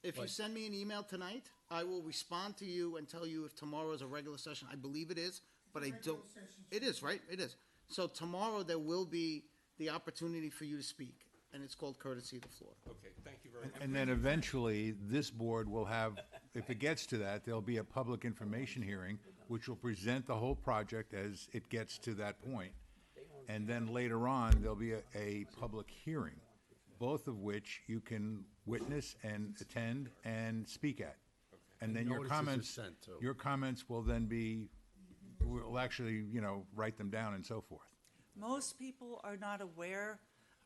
If you send me an email tonight, I will respond to you and tell you if tomorrow is a regular session. I believe it is, but I don't. It is, right? It is. So tomorrow there will be the opportunity for you to speak. and it's called courtesy of the floor. Okay, thank you very much. And then eventually, this board will have, if it gets to that, there'll be a public information hearing, which will present the whole project as it gets to that point. And then later on, there'll be a public hearing, both of which you can witness and attend and speak at. And then your Notices are comments, sent, too. your comments will then be, we'll actually, write them down and so forth. Most people are not aware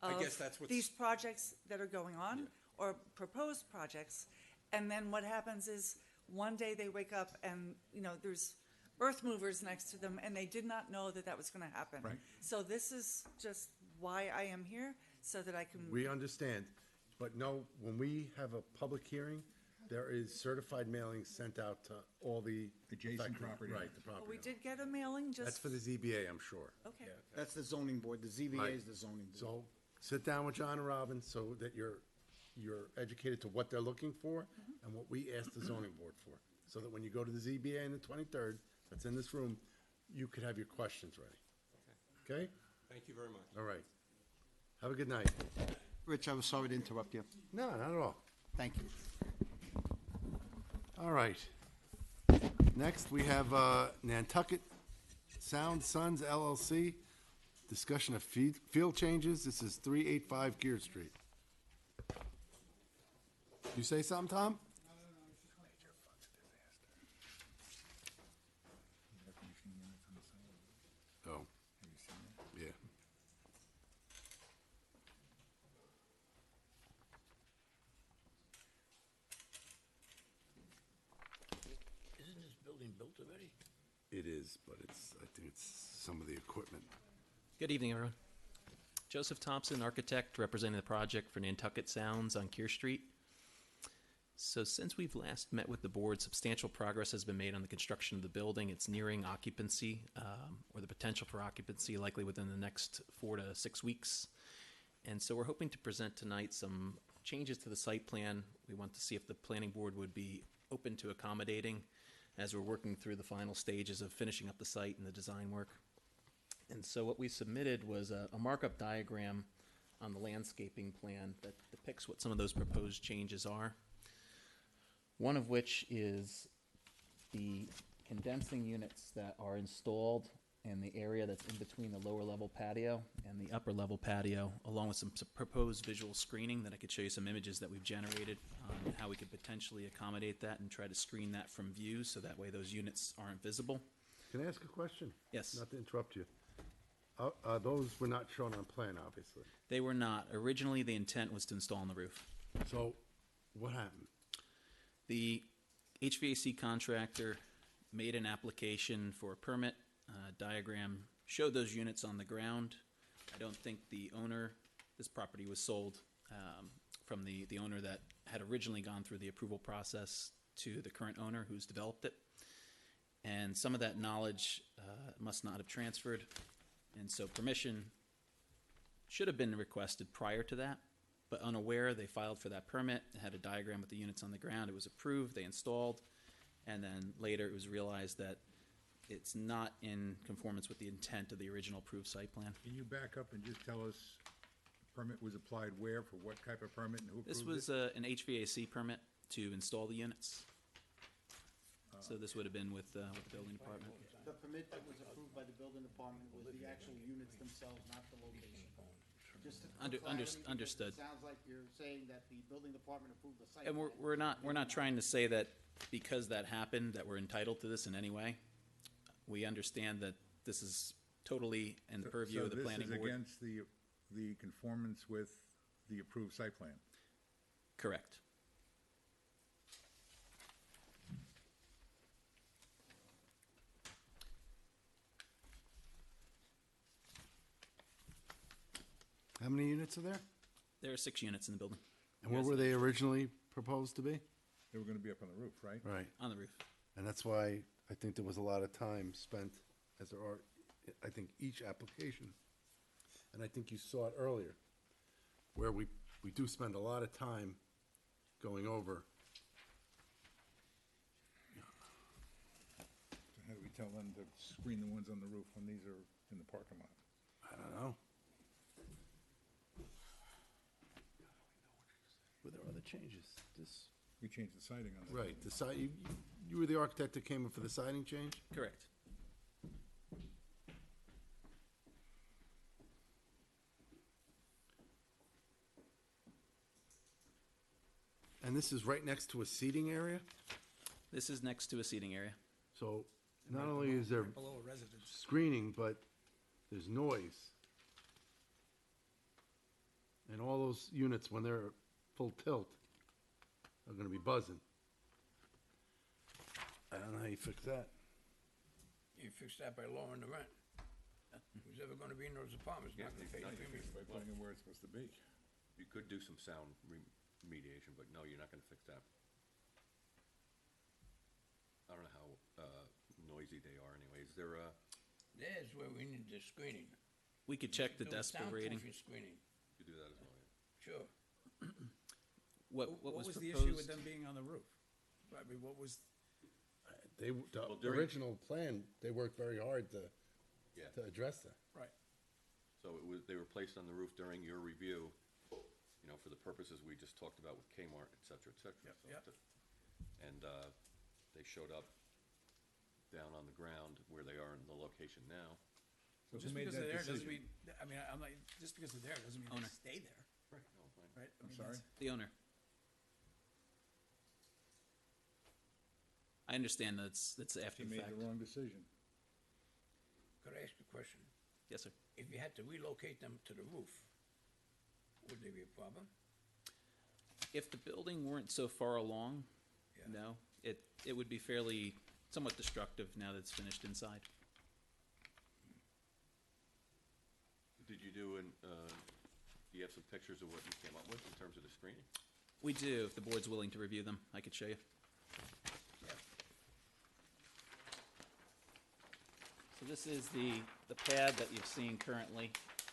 I of guess that's what's- these projects that are going on or proposed projects. And then what happens is one day they wake up and, there's earth movers next to them and they did not know that that was going to happen. Right. So this is just why I am here, so that I can. We understand, but no, when we have a public hearing, there is certified mailings sent out to all the. Adjacent affected- property. Right, the property. We did get a mailing just. That's for the ZBA, I'm sure. Okay. That's the zoning board, the ZBA Right. is the zoning board. So, sit down with John and Robin so that you're educated to what they're looking for and what we asked the zoning board for. So that when you go to the ZBA on the 23rd, that's in this room, you could have your questions ready. Okay? Thank you very much. All right. Have a good night. Rich, I was sorry to interrupt you. No, not at all. Thank you. All right. Next, we have Nantucket Sound Sons LLC. Discussion of field changes. This is 385 Gear Street. You say something, Tom? Oh, yeah. Isn't this building built already? It is, but I think it's some of the equipment. Good evening, everyone. Joseph Thompson, architect, representing the project for Nantucket Sounds on Kear Street. So since we've last met with the board, substantial progress has been made on the construction of the building. It's nearing occupancy, or the potential for occupancy, likely within the next 4 to 6 weeks. And so we're hoping to present tonight some changes to the site plan. We want to see if the planning board would be open to accommodating as we're working through the final stages of finishing up the site and the design work. And so what we submitted was a markup diagram on the landscaping plan that depicts what some of those proposed changes are. One of which is the condensing units that are installed in the area that's in between the lower level patio and the upper level patio, along with some proposed visual screening that I could show you some images that we've generated on how we could potentially accommodate that and try to screen that from view so that way those units aren't visible. Can I ask a question? Yes. Not to interrupt you. Those were not shown on plan, obviously. They were not. Originally, the intent was to install on the roof. So, what happened? The HVAC contractor made an application for a permit. Diagram showed those units on the ground. I don't think the owner, this property was sold from the owner that had originally gone through the approval process to the current owner who's developed it. And some of that knowledge must not have transferred. And so permission should have been requested prior to that, but unaware, they filed for that permit. It had a diagram with the units on the ground. It was approved, they installed, and then later it was realized that it's not in conformance with the intent of the original approved site plan. Can you back up and just tell us, permit was applied where, for what type of permit, and who approved it? This was an HVAC permit to install the units. So this would have been with the building department. The permit that was approved by the building department was the actual units themselves, not the location. Just to clarity, because Understood. It sounds like you're saying that the building department approved the site. And we're not trying to say that because that happened, that we're entitled to this in any way. We understand that this is totally in the purview of the planning So board. this is against the conformance with the approved site plan? Correct. How many units are there? There are 6 units in the building. And what were they originally proposed to be? They were gonna be up on the roof, right? Right. On the roof. And that's why I think there was a lot of time spent, as there are, I think, each application. And I think you saw it earlier, where we do spend a lot of time going over. So how do we tell them to screen the ones on the roof when these are in the parking lot? I don't know. changes? This, We changed the siding on that. right, the side, you were the architect that came in for the siding change? Correct. And this is right next to a seating area? This is next to a seating area. So not only is there Below a residence. screening, but there's noise. And all those units, when they're full tilt, are gonna be buzzing. I don't know how you fix that. You fix that by lowering the rent. Who's ever gonna be in those apartments, not gonna pay the premium. By putting it where it's supposed to be. You could do some sound remediation, but no, you're not gonna fix that. I don't know how noisy they are anyway. Is there a, There's where we need the screening. We could check the Do a decibel rating. soundproofing screening, you do that as well, yeah? sure. What was the proposed? issue with them being on the roof? I mean, what was, They, Well, the during- original plan, they worked very hard Yeah. to address that. right. So it was, they were placed on the roof during your review, you know, for the purposes we just talked about with Kmart, et cetera, et cetera. Yep, So yep. And, they showed up down on the ground where they are in the location now. So who Just made because that they're there doesn't decision? mean, I mean, I'm like, just because they're there doesn't mean they Owner. stay there, Right. No, fine. right? I I'm mean, sorry? that's- The owner. I understand that's after He the made fact. the wrong decision. Could I ask a question? Yes, sir. If you had to relocate them to the roof, would there be a problem? If the building weren't so far along, Yeah. no, it would be fairly, somewhat destructive now that it's finished inside. Did you do do you have some pictures of what you came up with in terms of the screening? We do, if the board's willing to review them, I could show you. So this is the pad that you've seen currently.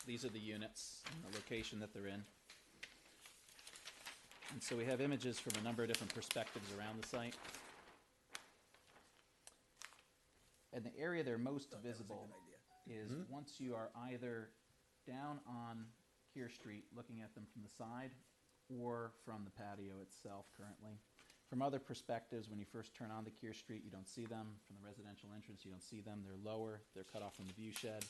These are the units and the location that they're in. And so we have images from a number of different perspectives around the site. And the area they're most visible is once you are either down on Kear Street looking at them from the side or from the patio itself currently. From other perspectives, when you first turn onto Kear Street, you don't see them. From the residential entrance, you don't see them. They're lower. They're cut off from the view shed.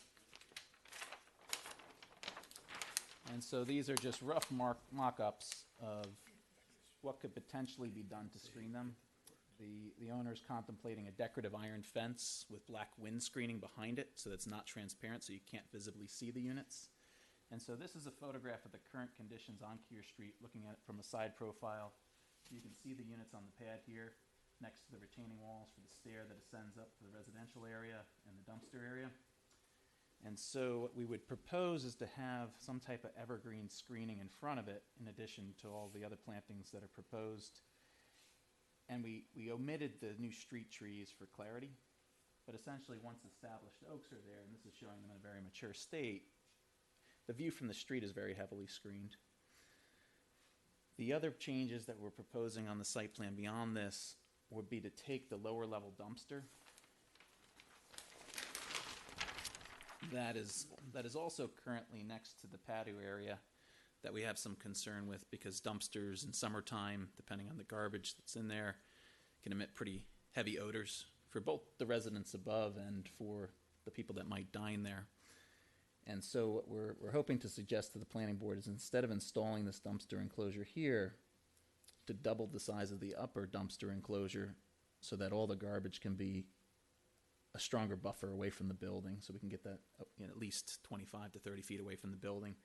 And so these are just rough mock-ups of what could potentially be done to screen them. The owner's contemplating a decorative iron fence with black wind screening behind it, so that's not transparent, so you can't visibly see the units. And so this is a photograph of the current conditions on Kear Street, looking at it from a side profile. You can see the units on the pad here, next to the retaining walls for the stair that ascends up to the residential area and the dumpster area. And so what we would propose is to have some type of evergreen screening in front of it, in addition to all the other plantings that are proposed. And we omitted the new street trees for clarity, but essentially once established oaks are there, and this is showing them in a very mature state, the view from the street is very heavily screened. The other changes that we're proposing on the site plan beyond this would be to take the lower level dumpster. That is also currently next to the patio area that we have some concern with, because dumpsters in summertime, depending on the garbage that's in there, can emit pretty heavy odors for both the residents above and for the people that might dine there. And so what we're hoping to suggest to the planning board is, instead of installing this dumpster enclosure here, to double the size of the upper dumpster enclosure so that all the garbage can be a stronger buffer away from the building, so we can get that at least 25 to 30 feet away from the building,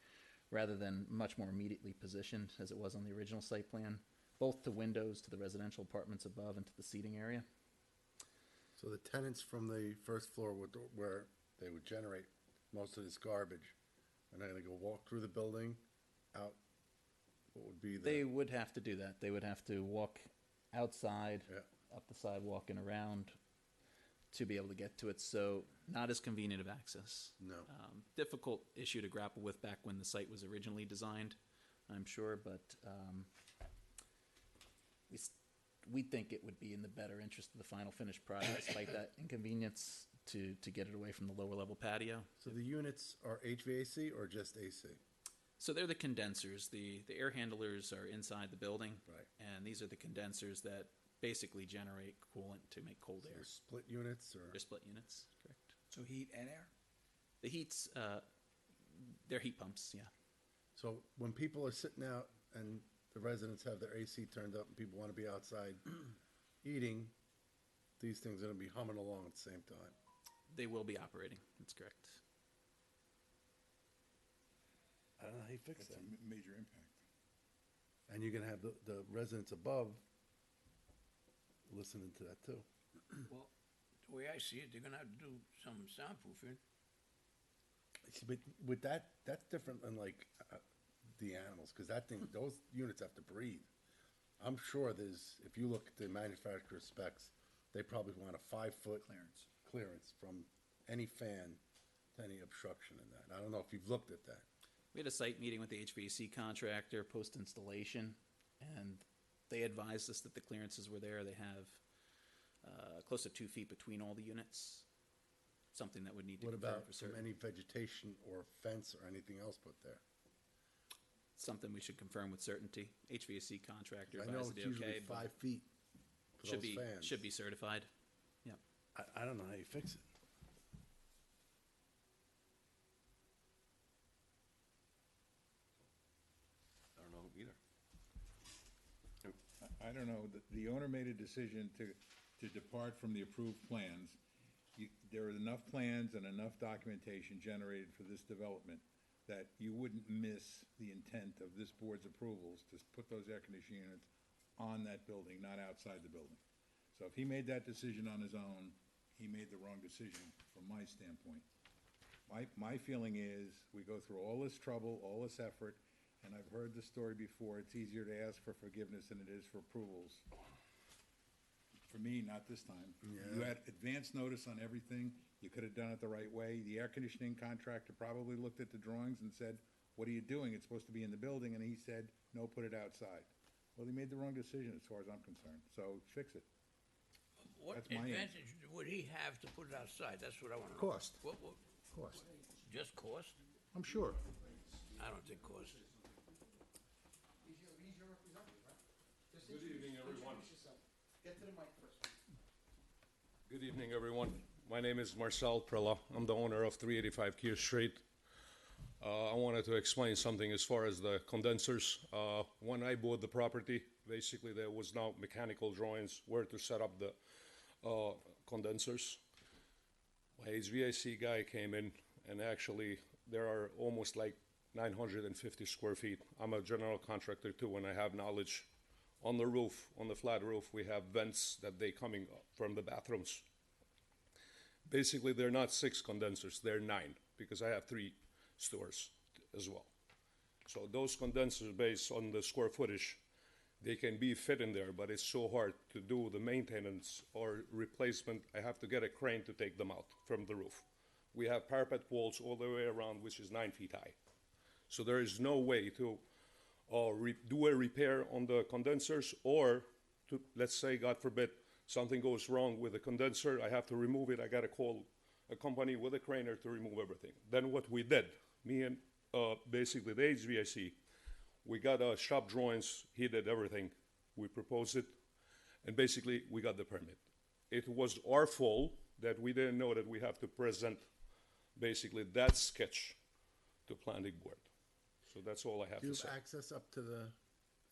rather than much more immediately positioned as it was on the original site plan, both to windows to the residential apartments above and to the seating area. So the tenants from the first floor would, where they would generate most of this garbage, are they gonna go walk through the building, out, what would be the? They would have to do that. They would have to walk outside, Yeah. up the sidewalk and around to be able to get to it. So not as convenient of access. No. Difficult issue to grapple with back when the site was originally designed, I'm sure, but we think it would be in the better interest of the final finished product, despite that inconvenience, to get it away from the lower level patio. So the units are HVAC or just AC? So they're the condensers. The air handlers are inside the building. Right. And these are the condensers that basically generate coolant to make cold air. Split units or? They're split units, correct. So heat and air? The heat's, they're heat pumps, yeah. So when people are sitting out and the residents have their AC turned up and people want to be outside eating, these things are going to be humming along at the same time. They will be operating, that's correct. I don't know how you fix that. Major impact. And you're going to have the residents above listening to that too. Well, the way I see it, they're gonna have to do some soundproofing. See, but with that, that's different than like the animals, because that thing, those units have to breathe. I'm sure if you look at the manufacturer specs, they probably want a 5-foot clearance from any fan to any obstruction in that. I don't know if you've looked at that. We had a site meeting with the HVAC contractor post-installation, and they advised us that the clearances were there. They have close to 2 feet between all the units, something that would need to What confirm about for from certain. any vegetation or fence or anything else put there? Something we should confirm with certainty. HVAC contractor I know advised it's it usually okay, but 5 feet for should those be fans. should be certified. Yep. I don't know how you fix it. I don't know either. I don't know, the owner made a decision to depart from the approved plans. There are enough plans and enough documentation generated for this development that you wouldn't miss the intent of this board's approvals to put those air conditioning units on that building, not outside the building. So if he made that decision on his own, he made the wrong decision from my standpoint. My feeling is, we go through all this trouble, all this effort, and I've heard the story before, it's easier to ask for forgiveness than it is for approvals. For me, not this time. You had advance notice on everything, you could have done it the right way. The air conditioning contractor probably looked at the drawings and said, what are you doing? It's supposed to be in the building, and he said, no, put it outside. Well, he made the wrong decision as far as I'm concerned, so fix it. What That's my answer. advantage would he have to put it outside? That's what I wanna know. Cost. What, Cost. just cost? I'm sure. I don't think cost. Good evening, everyone. Get to the mic first. Good evening, everyone. My name is Marcel Prilla. I'm the owner of 385 Kear Street. I wanted to explain something as far as the condensers. When I bought the property, basically there was no mechanical drawings where to set up the condensers. My HVAC guy came in, and actually there are almost like 950 square feet. I'm a general contractor too, and I have knowledge. On the roof, on the flat roof, we have vents that they coming up from the bathrooms. Basically, they're not 6 condensers, they're 9, because I have 3 stores as well. So those condensers, based on the square footage, they can be fit in there, but it's so hard to do the maintenance or replacement. I have to get a crane to take them out from the roof. We have parapet walls all the way around, which is 9 feet high. So there is no way to do a repair on the condensers, or to, let's say, God forbid, something goes wrong with the condenser, I have to remove it, I gotta call a company with a craner to remove everything. Then what we did, me and basically the HVAC, we got shop drawings, he did everything, we proposed it, and basically we got the permit. It was our fault that we didn't know that we have to present basically that sketch to planning board. So that's all I have Do you to say. have access up to the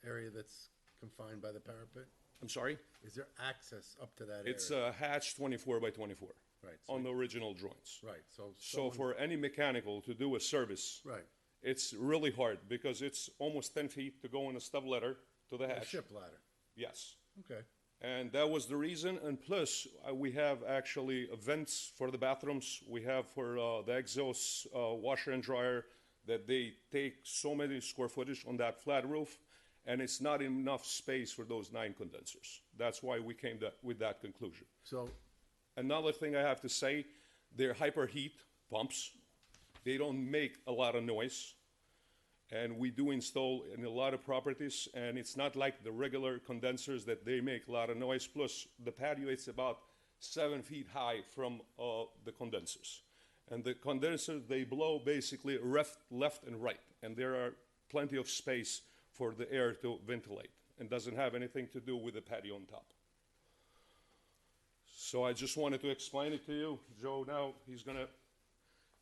area that's confined by the parapet? I'm sorry? Is there access up to that It's area? a hatch 24 by 24. Right, On the original drawings. Right, so So someone- for any mechanical to do a service. Right. It's really hard because it's almost 10 feet to go in a stub ladder to the A hatch. ship ladder. Yes. Okay. And that was the reason. And plus, we have actually vents for the bathrooms. We have for the exhaust washer and dryer that they take so many square footage on that flat roof, and it's not enough space for those 9 condensers. That's why we came with that conclusion. So another thing I have to say, they're hyperheat pumps. They don't make a lot of noise. And we do install in a lot of properties, and it's not like the regular condensers that they make a lot of noise. Plus, the patio is about 7 feet high from the condensers. And the condensers, they blow basically left and right. And there are plenty of space for the air to ventilate, and doesn't have anything to do with the patio on top. So I just wanted to explain it to you. Joe, now he's gonna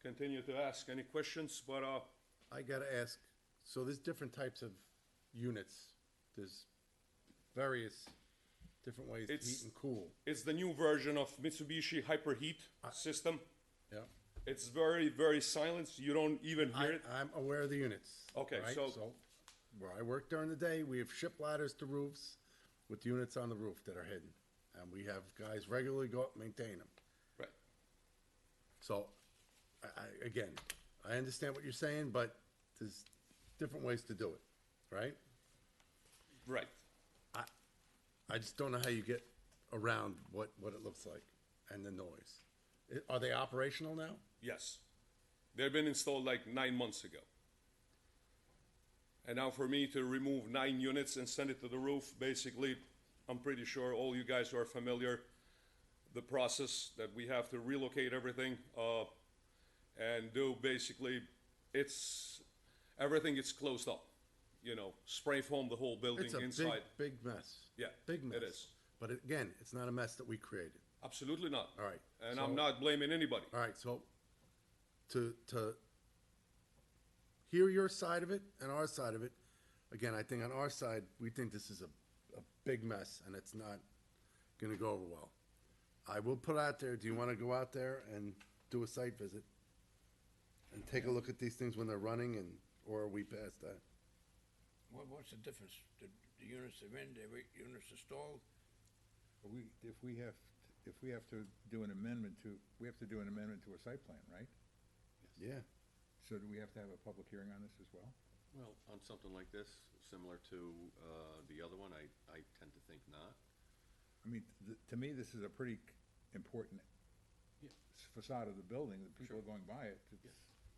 continue to ask any questions, but I gotta ask, so there's different types of units. There's various different ways to heat and cool. It's the new version of Mitsubishi Hyperheat system. Yeah. It's very, very silent. You don't even hear it. I'm aware of the units. Okay, right? so Where I work during the day, we have ship ladders to roofs with units on the roof that are hidden. And we have guys regularly go up and maintain them. Right. So, again, I understand what you're saying, but there's different ways to do it, right? Right. I just don't know how you get around what it looks like and the noise. Are they operational now? Yes. They've been installed like 9 months ago. And now for me to remove 9 units and send it to the roof, basically, I'm pretty sure all you guys are familiar, the process that we have to relocate everything and do basically, everything gets closed up. You know, spray foam the whole building It's a inside. big mess. Yeah, Big mess. it is. But again, it's not a mess that we created. Absolutely not. All right. And so- I'm not blaming anybody. All right, so to hear your side of it and our side of it, again, I think on our side, we think this is a big mess and it's not gonna go over well. I will put out there, do you wanna go out there and do a site visit? And take a look at these things when they're running or are we past that? What's the difference? The units are in, the units installed? If we have to do an amendment to, we have to do an amendment to a site plan, right? Yeah. So do we have to have a public hearing on this as well? Well, on something like this, similar to the other one, I tend to think not. I mean, to me, this is a pretty important facade of the building, that people are going by it.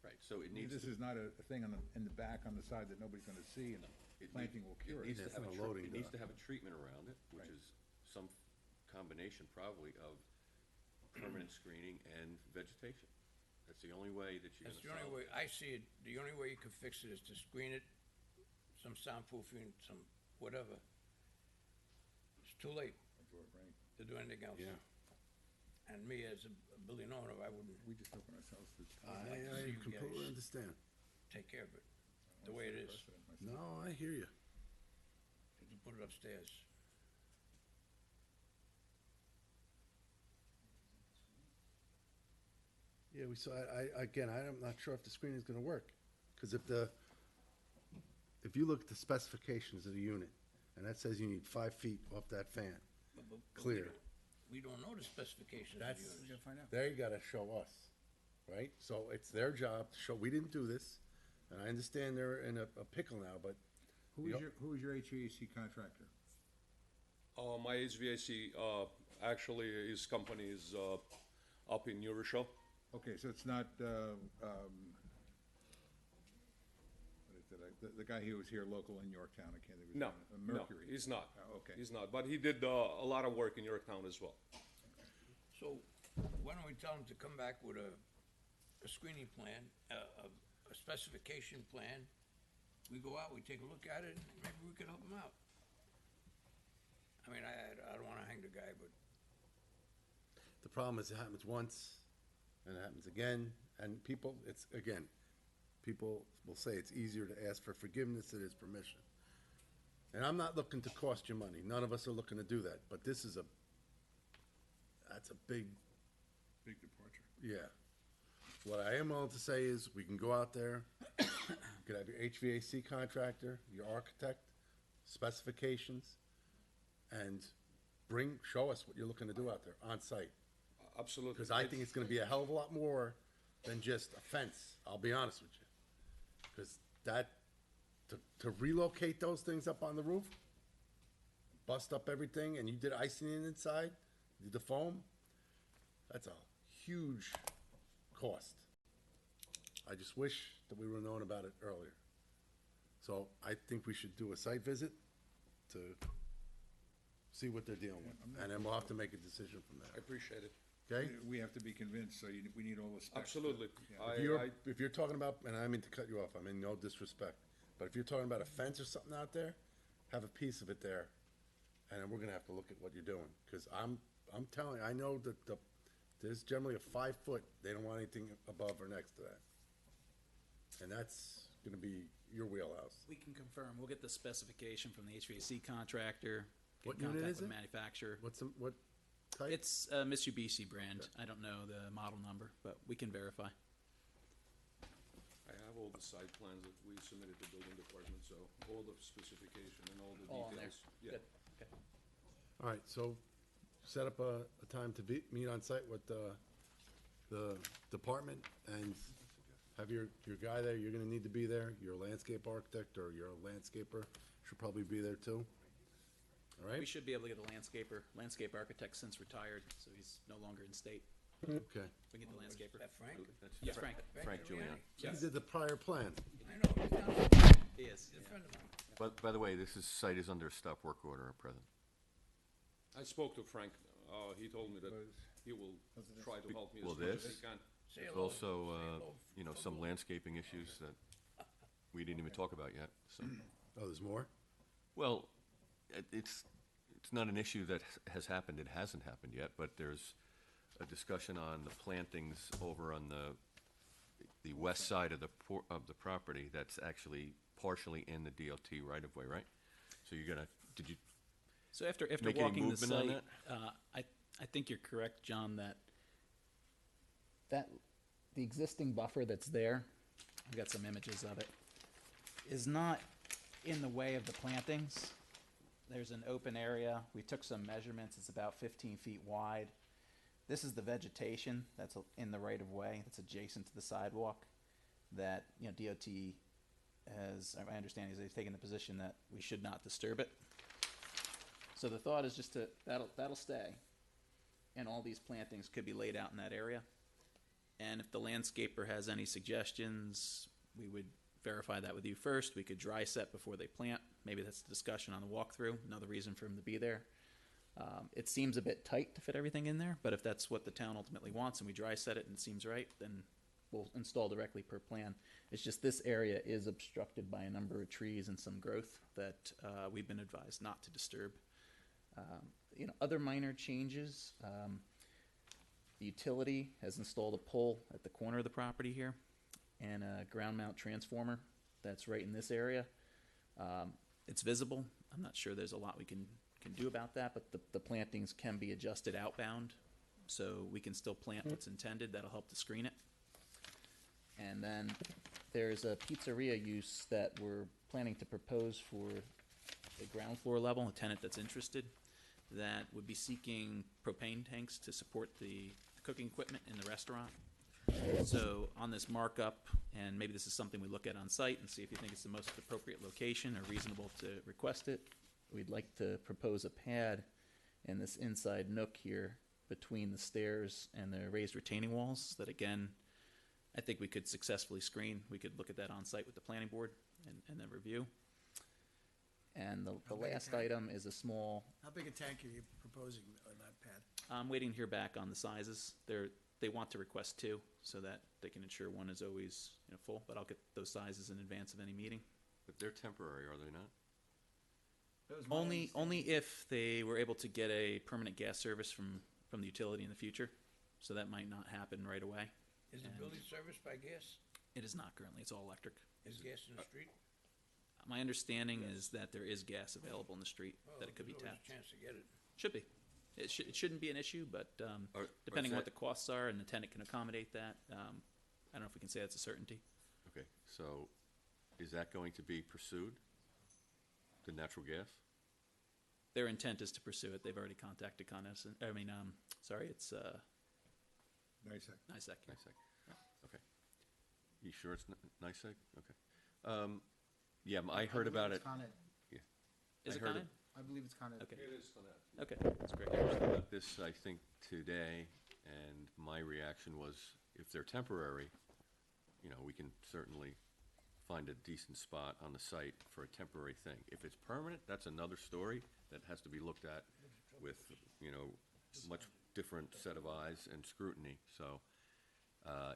Right, so it needs This to- is not a thing in the back, on the side that nobody's gonna see, and planting will cure it. It needs to have a treatment around it, which is some combination probably of permanent screening and vegetation. That's the only way that you're That's gonna the solve only it. way, I see it, the only way you can fix it is to screen it, some soundproofing, some whatever. It's too late to do anything else. Yeah. And me as a building owner, I wouldn't. We just open ourselves to. I completely understand. Take care of it, the way it is. No, I hear you. To put it upstairs. Yeah, we saw, again, I'm not sure if the screening is gonna work, because if you look at the specifications of the unit, and that says you need 5 feet off that fan, But clear. We don't know the specifications of That's, units. they gotta show us, right? So it's their job to show, we didn't do this, and I understand they're in a pickle now, but. Who is your HVAC contractor? My HVAC, actually, his company is up in New Rochelle. Okay, so it's not, what is it, the guy who was here local in Yorktown, I can't think of his No, name. no, Mercury. he's not. Oh, okay. He's not, but he did a lot of work in Yorktown as well. So, why don't we tell them to come back with a screening plan, a specification plan? We go out, we take a look at it, and maybe we could help them out. I mean, I don't wanna hang the guy, but The problem is it happens once, and it happens again, and people will say it's easier to ask for forgiveness than it is permission. And I'm not looking to cost you money, none of us are looking to do that, but that's a big, Big departure. yeah. What I am willing to say is, we can go out there, you could have your HVAC contractor, your architect, specifications, and show us what you're looking to do out there, on site. Absolutely. Because I think it's gonna be a hell of a lot more than just a fence, I'll be honest with you. Because to relocate those things up on the roof, bust up everything, and you did icing in inside, you did the foam, that's a huge cost. I just wish that we would've known about it earlier. So I think we should do a site visit to see what they're dealing with, and then we'll have to make a decision from I there. appreciate it. okay? We have to be convinced, so we need all the specs. Absolutely. Yeah. If you're talking about, and I mean to cut you off, I mean no disrespect, but if you're talking about a fence or something out there, have a piece of it there, and then we're gonna have to look at what you're doing, because I'm telling you, I know that there's generally a 5 foot, they don't want anything above or next to that. And that's gonna be your wheelhouse. We can confirm. We'll get the specification from the HVAC contractor. get What in unit contact is with it? Manufacturer. What type? It's a Mitsubishi brand. I don't know the model number, but we can verify. I have all the site plans that we submitted to building department, so all the specification and all the All on there. details. Yeah. Good. Okay. All right, so set up a time to meet on site with the department and have your guy there. You're gonna need to be there. Your landscape architect or your landscaper should probably be there too. All right? We should be able to get a landscape architect since retired, so he's no longer in state. Okay. We can get the landscaper. That Frank? Yeah, Frank. Frank Giuliani. He did the prior plan. I know, he's down there. He is. He's a friend of mine. But, by the way, this site is under a stop work order at present. I spoke to Frank. He told me that he will try to help me as Well, much as this, he can. Say there's hello. also, Say hello. you know, some landscaping issues that we didn't even talk about yet, so. Oh, there's more? Well, it's not an issue that has happened, it hasn't happened yet, but there's a discussion on the plantings over on the west side of the property that's actually partially in the DOT right-of-way, right? So you're gonna, did you So after make any walking the movement on site, that? I think you're correct, John, that the existing buffer that's there, I've got some images of it, is not in the way of the plantings. There's an open area. We took some measurements. It's about 15 feet wide. This is the vegetation that's in the right of way, that's adjacent to the sidewalk, that, you know, DOT has, my understanding is they've taken the position that we should not disturb it. So the thought is just that'll stay, and all these plantings could be laid out in that area. And if the landscaper has any suggestions, we would verify that with you first. We could dry set before they plant. Maybe that's the discussion on the walkthrough, another reason for him to be there. It seems a bit tight to fit everything in there, but if that's what the town ultimately wants and we dry set it and it seems right, then we'll install directly per plan. It's just this area is obstructed by a number of trees and some growth that we've been advised not to disturb. You know, other minor changes, the utility has installed a pole at the corner of the property here and a ground mount transformer that's right in this area. It's visible. I'm not sure there's a lot we can do about that, but the plantings can be adjusted outbound, so we can still plant what's intended. That'll help to screen it. And then there's a pizzeria use that we're planning to propose for the ground floor level, a tenant that's interested, that would be seeking propane tanks to support the cooking equipment in the restaurant. So on this markup, and maybe this is something we look at on site and see if you think it's the most appropriate location or reasonable to request it, we'd like to propose a pad in this inside nook here between the stairs and the raised retaining walls that, again, I think we could successfully screen. We could look at that on site with the planning board and then review. And the last item is a small. How big a tank are you proposing on that pad? I'm waiting to hear back on the sizes. They want to request 2 so that they can ensure one is always, you know, full, but I'll get those sizes in advance of any meeting. But they're temporary, are they not? Only if they were able to get a permanent gas service from the utility in the future. So that might not happen right away. Is the And building serviced by gas? It is not currently. It's all electric. Is gas in the street? My understanding is that there is gas available in the street, that it could be There's always tapped. a chance to get it. Should be. It shouldn't be an issue, but depending on what the costs are and the tenant can accommodate that, I don't know if we can say that's a certainty. Okay, so is that going to be pursued, the natural gas? Their intent is to pursue it. They've already contacted Con Edison. It's NICEAG. NICEAG. NICEAG. Okay. You sure it's NICEAG? Okay. Yeah, I heard about it. Yeah. Is I it heard Con Ed? I believe it's kind of. Okay. It is Con Ed. Okay, that's great. I heard about this, I think, today, and my reaction was, if they're temporary, you know, we can certainly find a decent spot on the site for a temporary thing. If it's permanent, that's another story that has to be looked at with, you know, much different set of eyes and scrutiny. So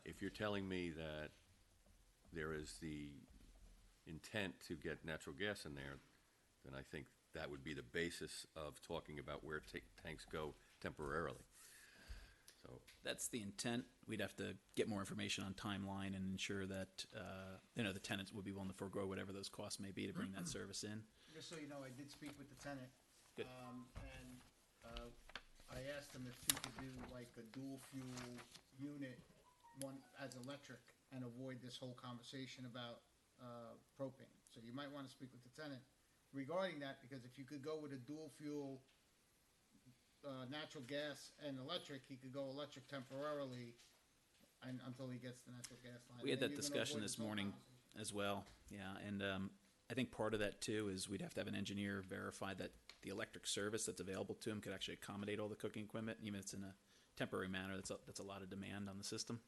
if you're telling me that there is the intent to get natural gas in there, then I think that would be the basis of talking about where tanks go temporarily. So That's the intent. We'd have to get more information on timeline and ensure that, the tenants would be willing to forego whatever those costs may be to bring that service in. Just so you know, I did speak with the tenant. Good. I asked him if he could do like a dual fuel unit, one as electric, and avoid this whole conversation about propane. So you might want to speak with the tenant regarding that, because if you could go with a dual fuel, natural gas and electric, he could go electric temporarily and until he gets the natural gas line. We had And that you're gonna discussion avoid this whole morning conversation. as well, yeah, and I think part of that too is we'd have to have an engineer verify that the electric service that's available to him could actually accommodate all the cooking equipment, even if it's in a temporary manner. That's a lot of demand on the system.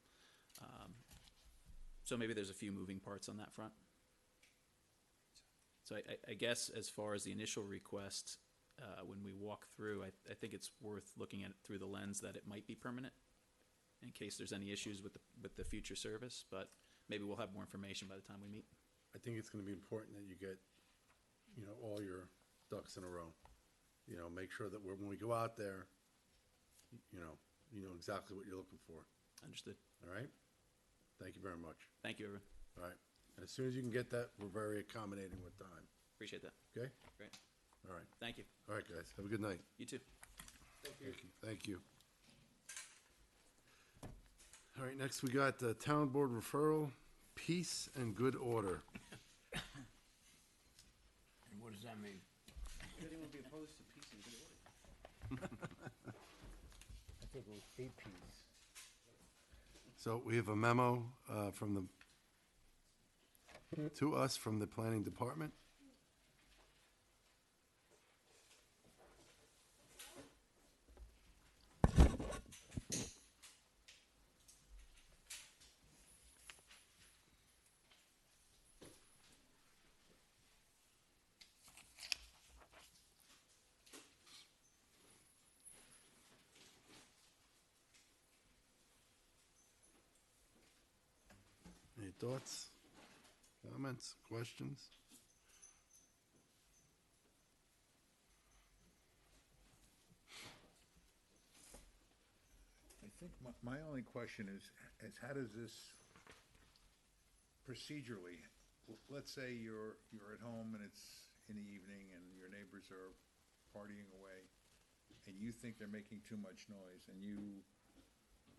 So maybe there's a few moving parts on that front. So I guess as far as the initial request, when we walk through, I think it's worth looking at it through the lens that it might be permanent in case there's any issues with the future service, but maybe we'll have more information by the time we meet. I think it's gonna be important that you get, all your ducks in a row. Make sure that when we go out there, you know exactly what you're looking for, Understood. all right? Thank you very much. Thank you, everyone. All right, and as soon as you can get that, we're very accommodating with time, Appreciate that. okay? Great. All right. Thank you. All right, guys, have a good night. You too. Thank you. All right, next we got the Town Board referral, peace and good order. And what does that mean? Would anyone be opposed to peace and good order? I think it was 8 Ps. So we have a memo to us from the Planning Department. Any thoughts, comments, questions? I think my only question is how does this procedurally, let's say you're at home and it's in the evening and your neighbors are partying away and you think they're making too much noise and you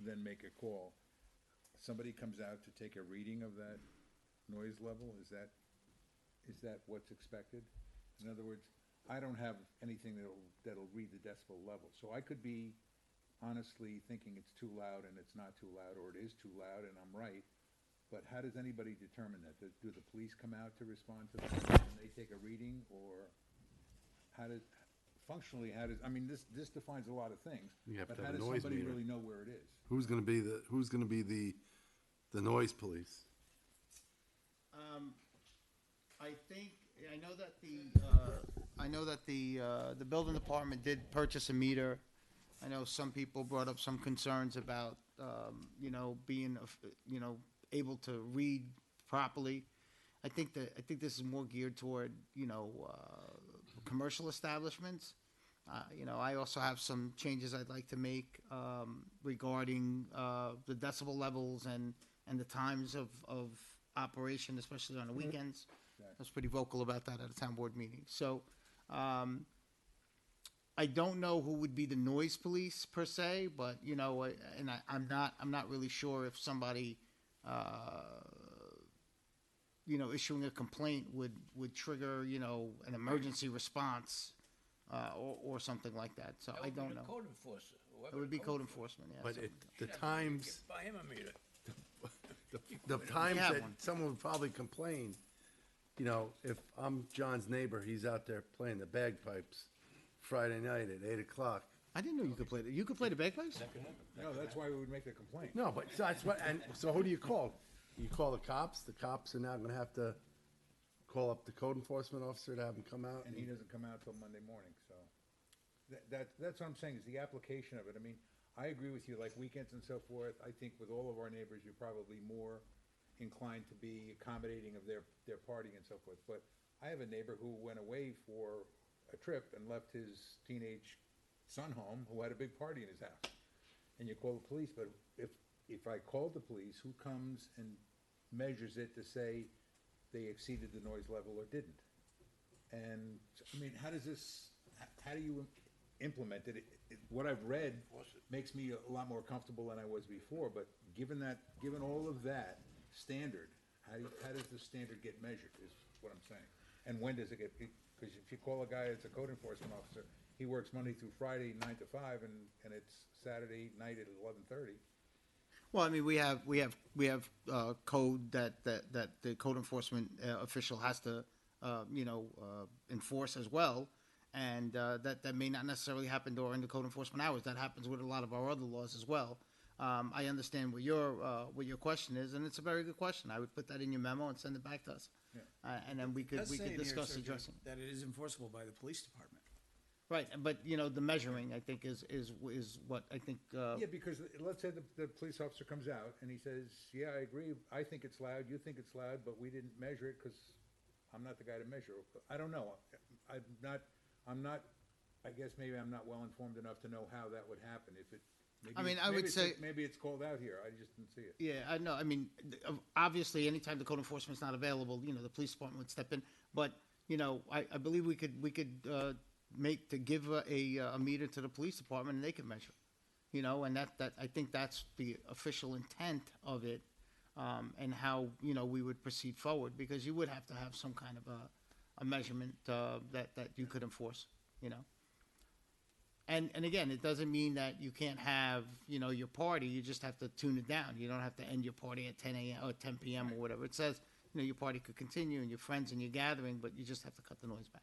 then make a call. Somebody comes out to take a reading of that noise level? Is that what's expected? In other words, I don't have anything that'll read the decibel level. So I could be honestly thinking it's too loud and it's not too loud, or it is too loud and I'm right. But how does anybody determine that? Do the police come out to respond to that and they take a reading, or functionally, I mean, this defines a lot of things. You have but to how have a does noise somebody meter. really know where it is? Who's gonna be the noise police? I know that the building department did purchase a meter. I know some people brought up some concerns about, being, able to read properly. I think this is more geared toward, commercial establishments. I also have some changes I'd like to make, regarding, the decibel levels and the times of operation, especially on the weekends. I was pretty vocal about that at a town board meeting. So, I don't know who would be the noise police per se, but, I'm not really sure if somebody, issuing a complaint would trigger, an emergency response, or something like that. So I don't know. Code enforcer. It would be code enforcement, yeah. But so- the times, Buy him a meter. the times have that one. someone would probably complain, if I'm John's neighbor, he's out there playing the bagpipes Friday night at 8 o'clock. I didn't know you could play that. You could play the bagpipes? No, that's why we would make a complaint. No, but so that's what, and so who do you call? You call the cops? The cops are now gonna have to call up the code enforcement officer to have him come out? And he doesn't come out till Monday morning, so. That's what I'm saying, is the application of it. I mean, I agree with you, like weekends and so forth, I think with all of our neighbors, you're probably more inclined to be accommodating of their partying and so forth. But I have a neighbor who went away for a trip and left his teenage son home, who had a big party in his house. And you call the police, but if I called the police, who comes and measures it to say they exceeded the noise level or didn't? And, I mean, how do you implement it? What I've read makes me a lot more comfortable than I was before, but given all of that standard, how does the standard get measured, is what I'm saying? And when does it get, because if you call a guy that's a code enforcement officer, he works Monday through Friday, 9 to 5, and it's Saturday night at 11:30. Well, I mean, we have code that the code enforcement official has to, enforce as well. And that may not necessarily happen during the code enforcement hours. That happens with a lot of our other laws as well. I understand what your question is, and it's a very good question. I would put that in your memo and send it back to us, and then we could discuss addressing. That it is enforceable by the police department. Right, but the measuring, I think, is what I think. Yeah, because let's say the police officer comes out and he says, "Yeah, I agree. I think it's loud. You think it's loud, but we didn't measure it because I'm not the guy to measure." I don't know. I'm not. I guess maybe I'm not well informed enough to know how that would happen. If it. Maybe I mean, I would say maybe it's called out here. I just didn't see it. Yeah, I know. I mean, obviously, anytime the code enforcement's not available, the police department would step in. But I believe we could give a meter to the police department and they can measure. And that I think that's the official intent of it, and how we would proceed forward, because you would have to have some kind of a measurement that you could enforce. And again, it doesn't mean that you can't have, your party. You just have to tune it down. You don't have to end your party at 10 a.m. or 10 p.m. or whatever. It says, your party could continue and your friends and your gathering, but you just have to cut the noise back.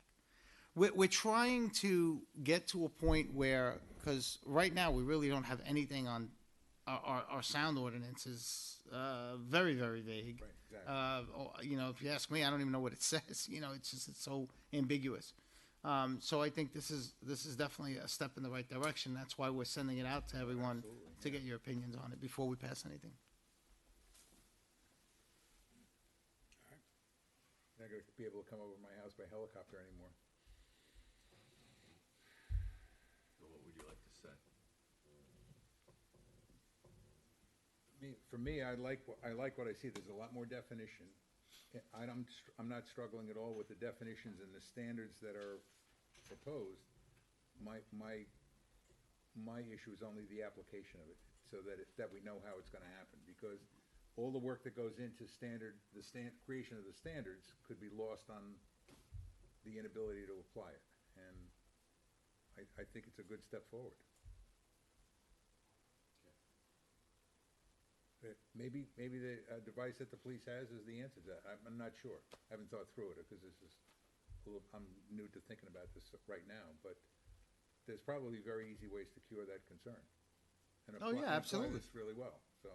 We're trying to get to a point where, because right now we really don't have anything on our sound ordinance is very, very vague. Right, exactly. If you ask me, I don't even know what it says. It's so ambiguous. So I think this is definitely a step in the right direction. That's why we're sending it out to everyone to get your opinions on it before we pass anything. Not going to be able to come over to my house by helicopter anymore. So what would you like to say? For me, I like what I see. There's a lot more definition. I'm not struggling at all with the definitions and the standards that are proposed. My issue is only the application of it, so that we know how it's going to happen. Because all the work that goes into creation of the standards could be lost on the inability to apply it. And I think it's a good step forward. Maybe the device that the police has is the answer to that. I'm not sure. I haven't thought through it, because I'm new to thinking about this right now. But there's probably very easy ways to cure that concern. And Yeah, absolutely. Apply this really well. So,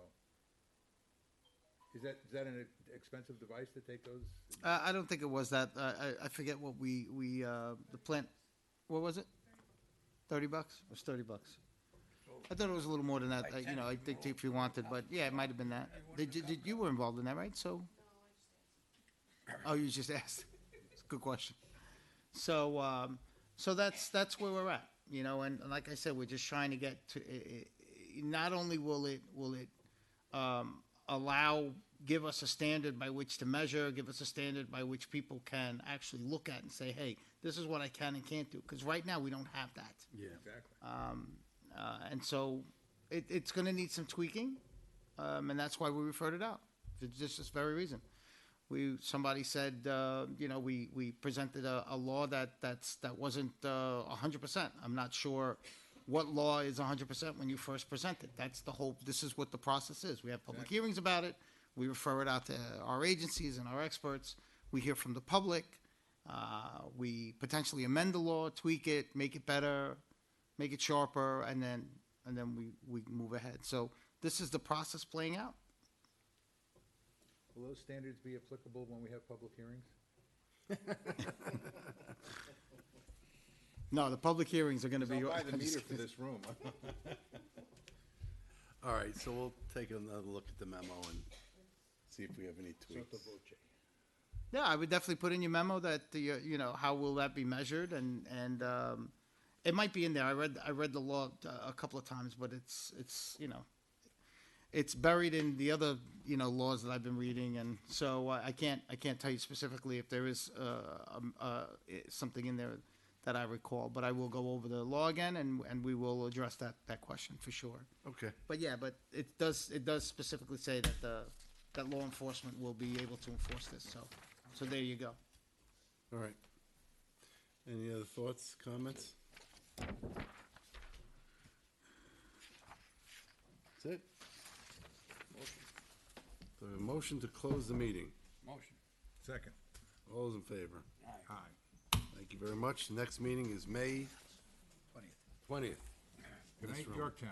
is that an expensive device to take those? I don't think it was that. I forget what the plant. What was it? $30? It was $30. I thought it was a little more than that. I think if you wanted, but yeah, it might have been that. You were involved in that, right? So. Oh, you just asked. It's a good question. So that's where we're at, and like I said, we're just trying to get to. Not only will it give us a standard by which to measure, give us a standard by which people can actually look at and say, hey, this is what I can and can't do. Because right now we don't have that. Yeah, exactly. And so it's going to need some tweaking, and that's why we referred it out. For just this very reason. Somebody said, we presented a law that wasn't 100%. I'm not sure what law is 100% when you first present it. That's the whole. This is what the process is. We have public hearings about it. We refer it out to our agencies and our experts. We hear from the public. We potentially amend the law, tweak it, make it better, make it sharper, and then we move ahead. So this is the process playing out. Will those standards be applicable when we have public hearings? No, the public hearings are going to be. I'll buy the meter for this room. All right, so we'll take another look at the memo and see if we have any tweaks. Yeah, I would definitely put in your memo that you know, how will that be measured, and it might be in there. I read the law a couple of times, but it's you know, it's buried in the other, you know, laws that I've been reading, and so I can't tell you specifically if there is something in there that I recall, but I will go over the law again, and we will address that question for sure. Okay. But yeah, but it does specifically say that that law enforcement will be able to enforce this. So there you go. All right. Any other thoughts, comments? That's it? So a motion to close the meeting. Motion. Second. All those in favor? Aye. Aye. Thank you very much. The next meeting is May 20th. Good night, Yorktown.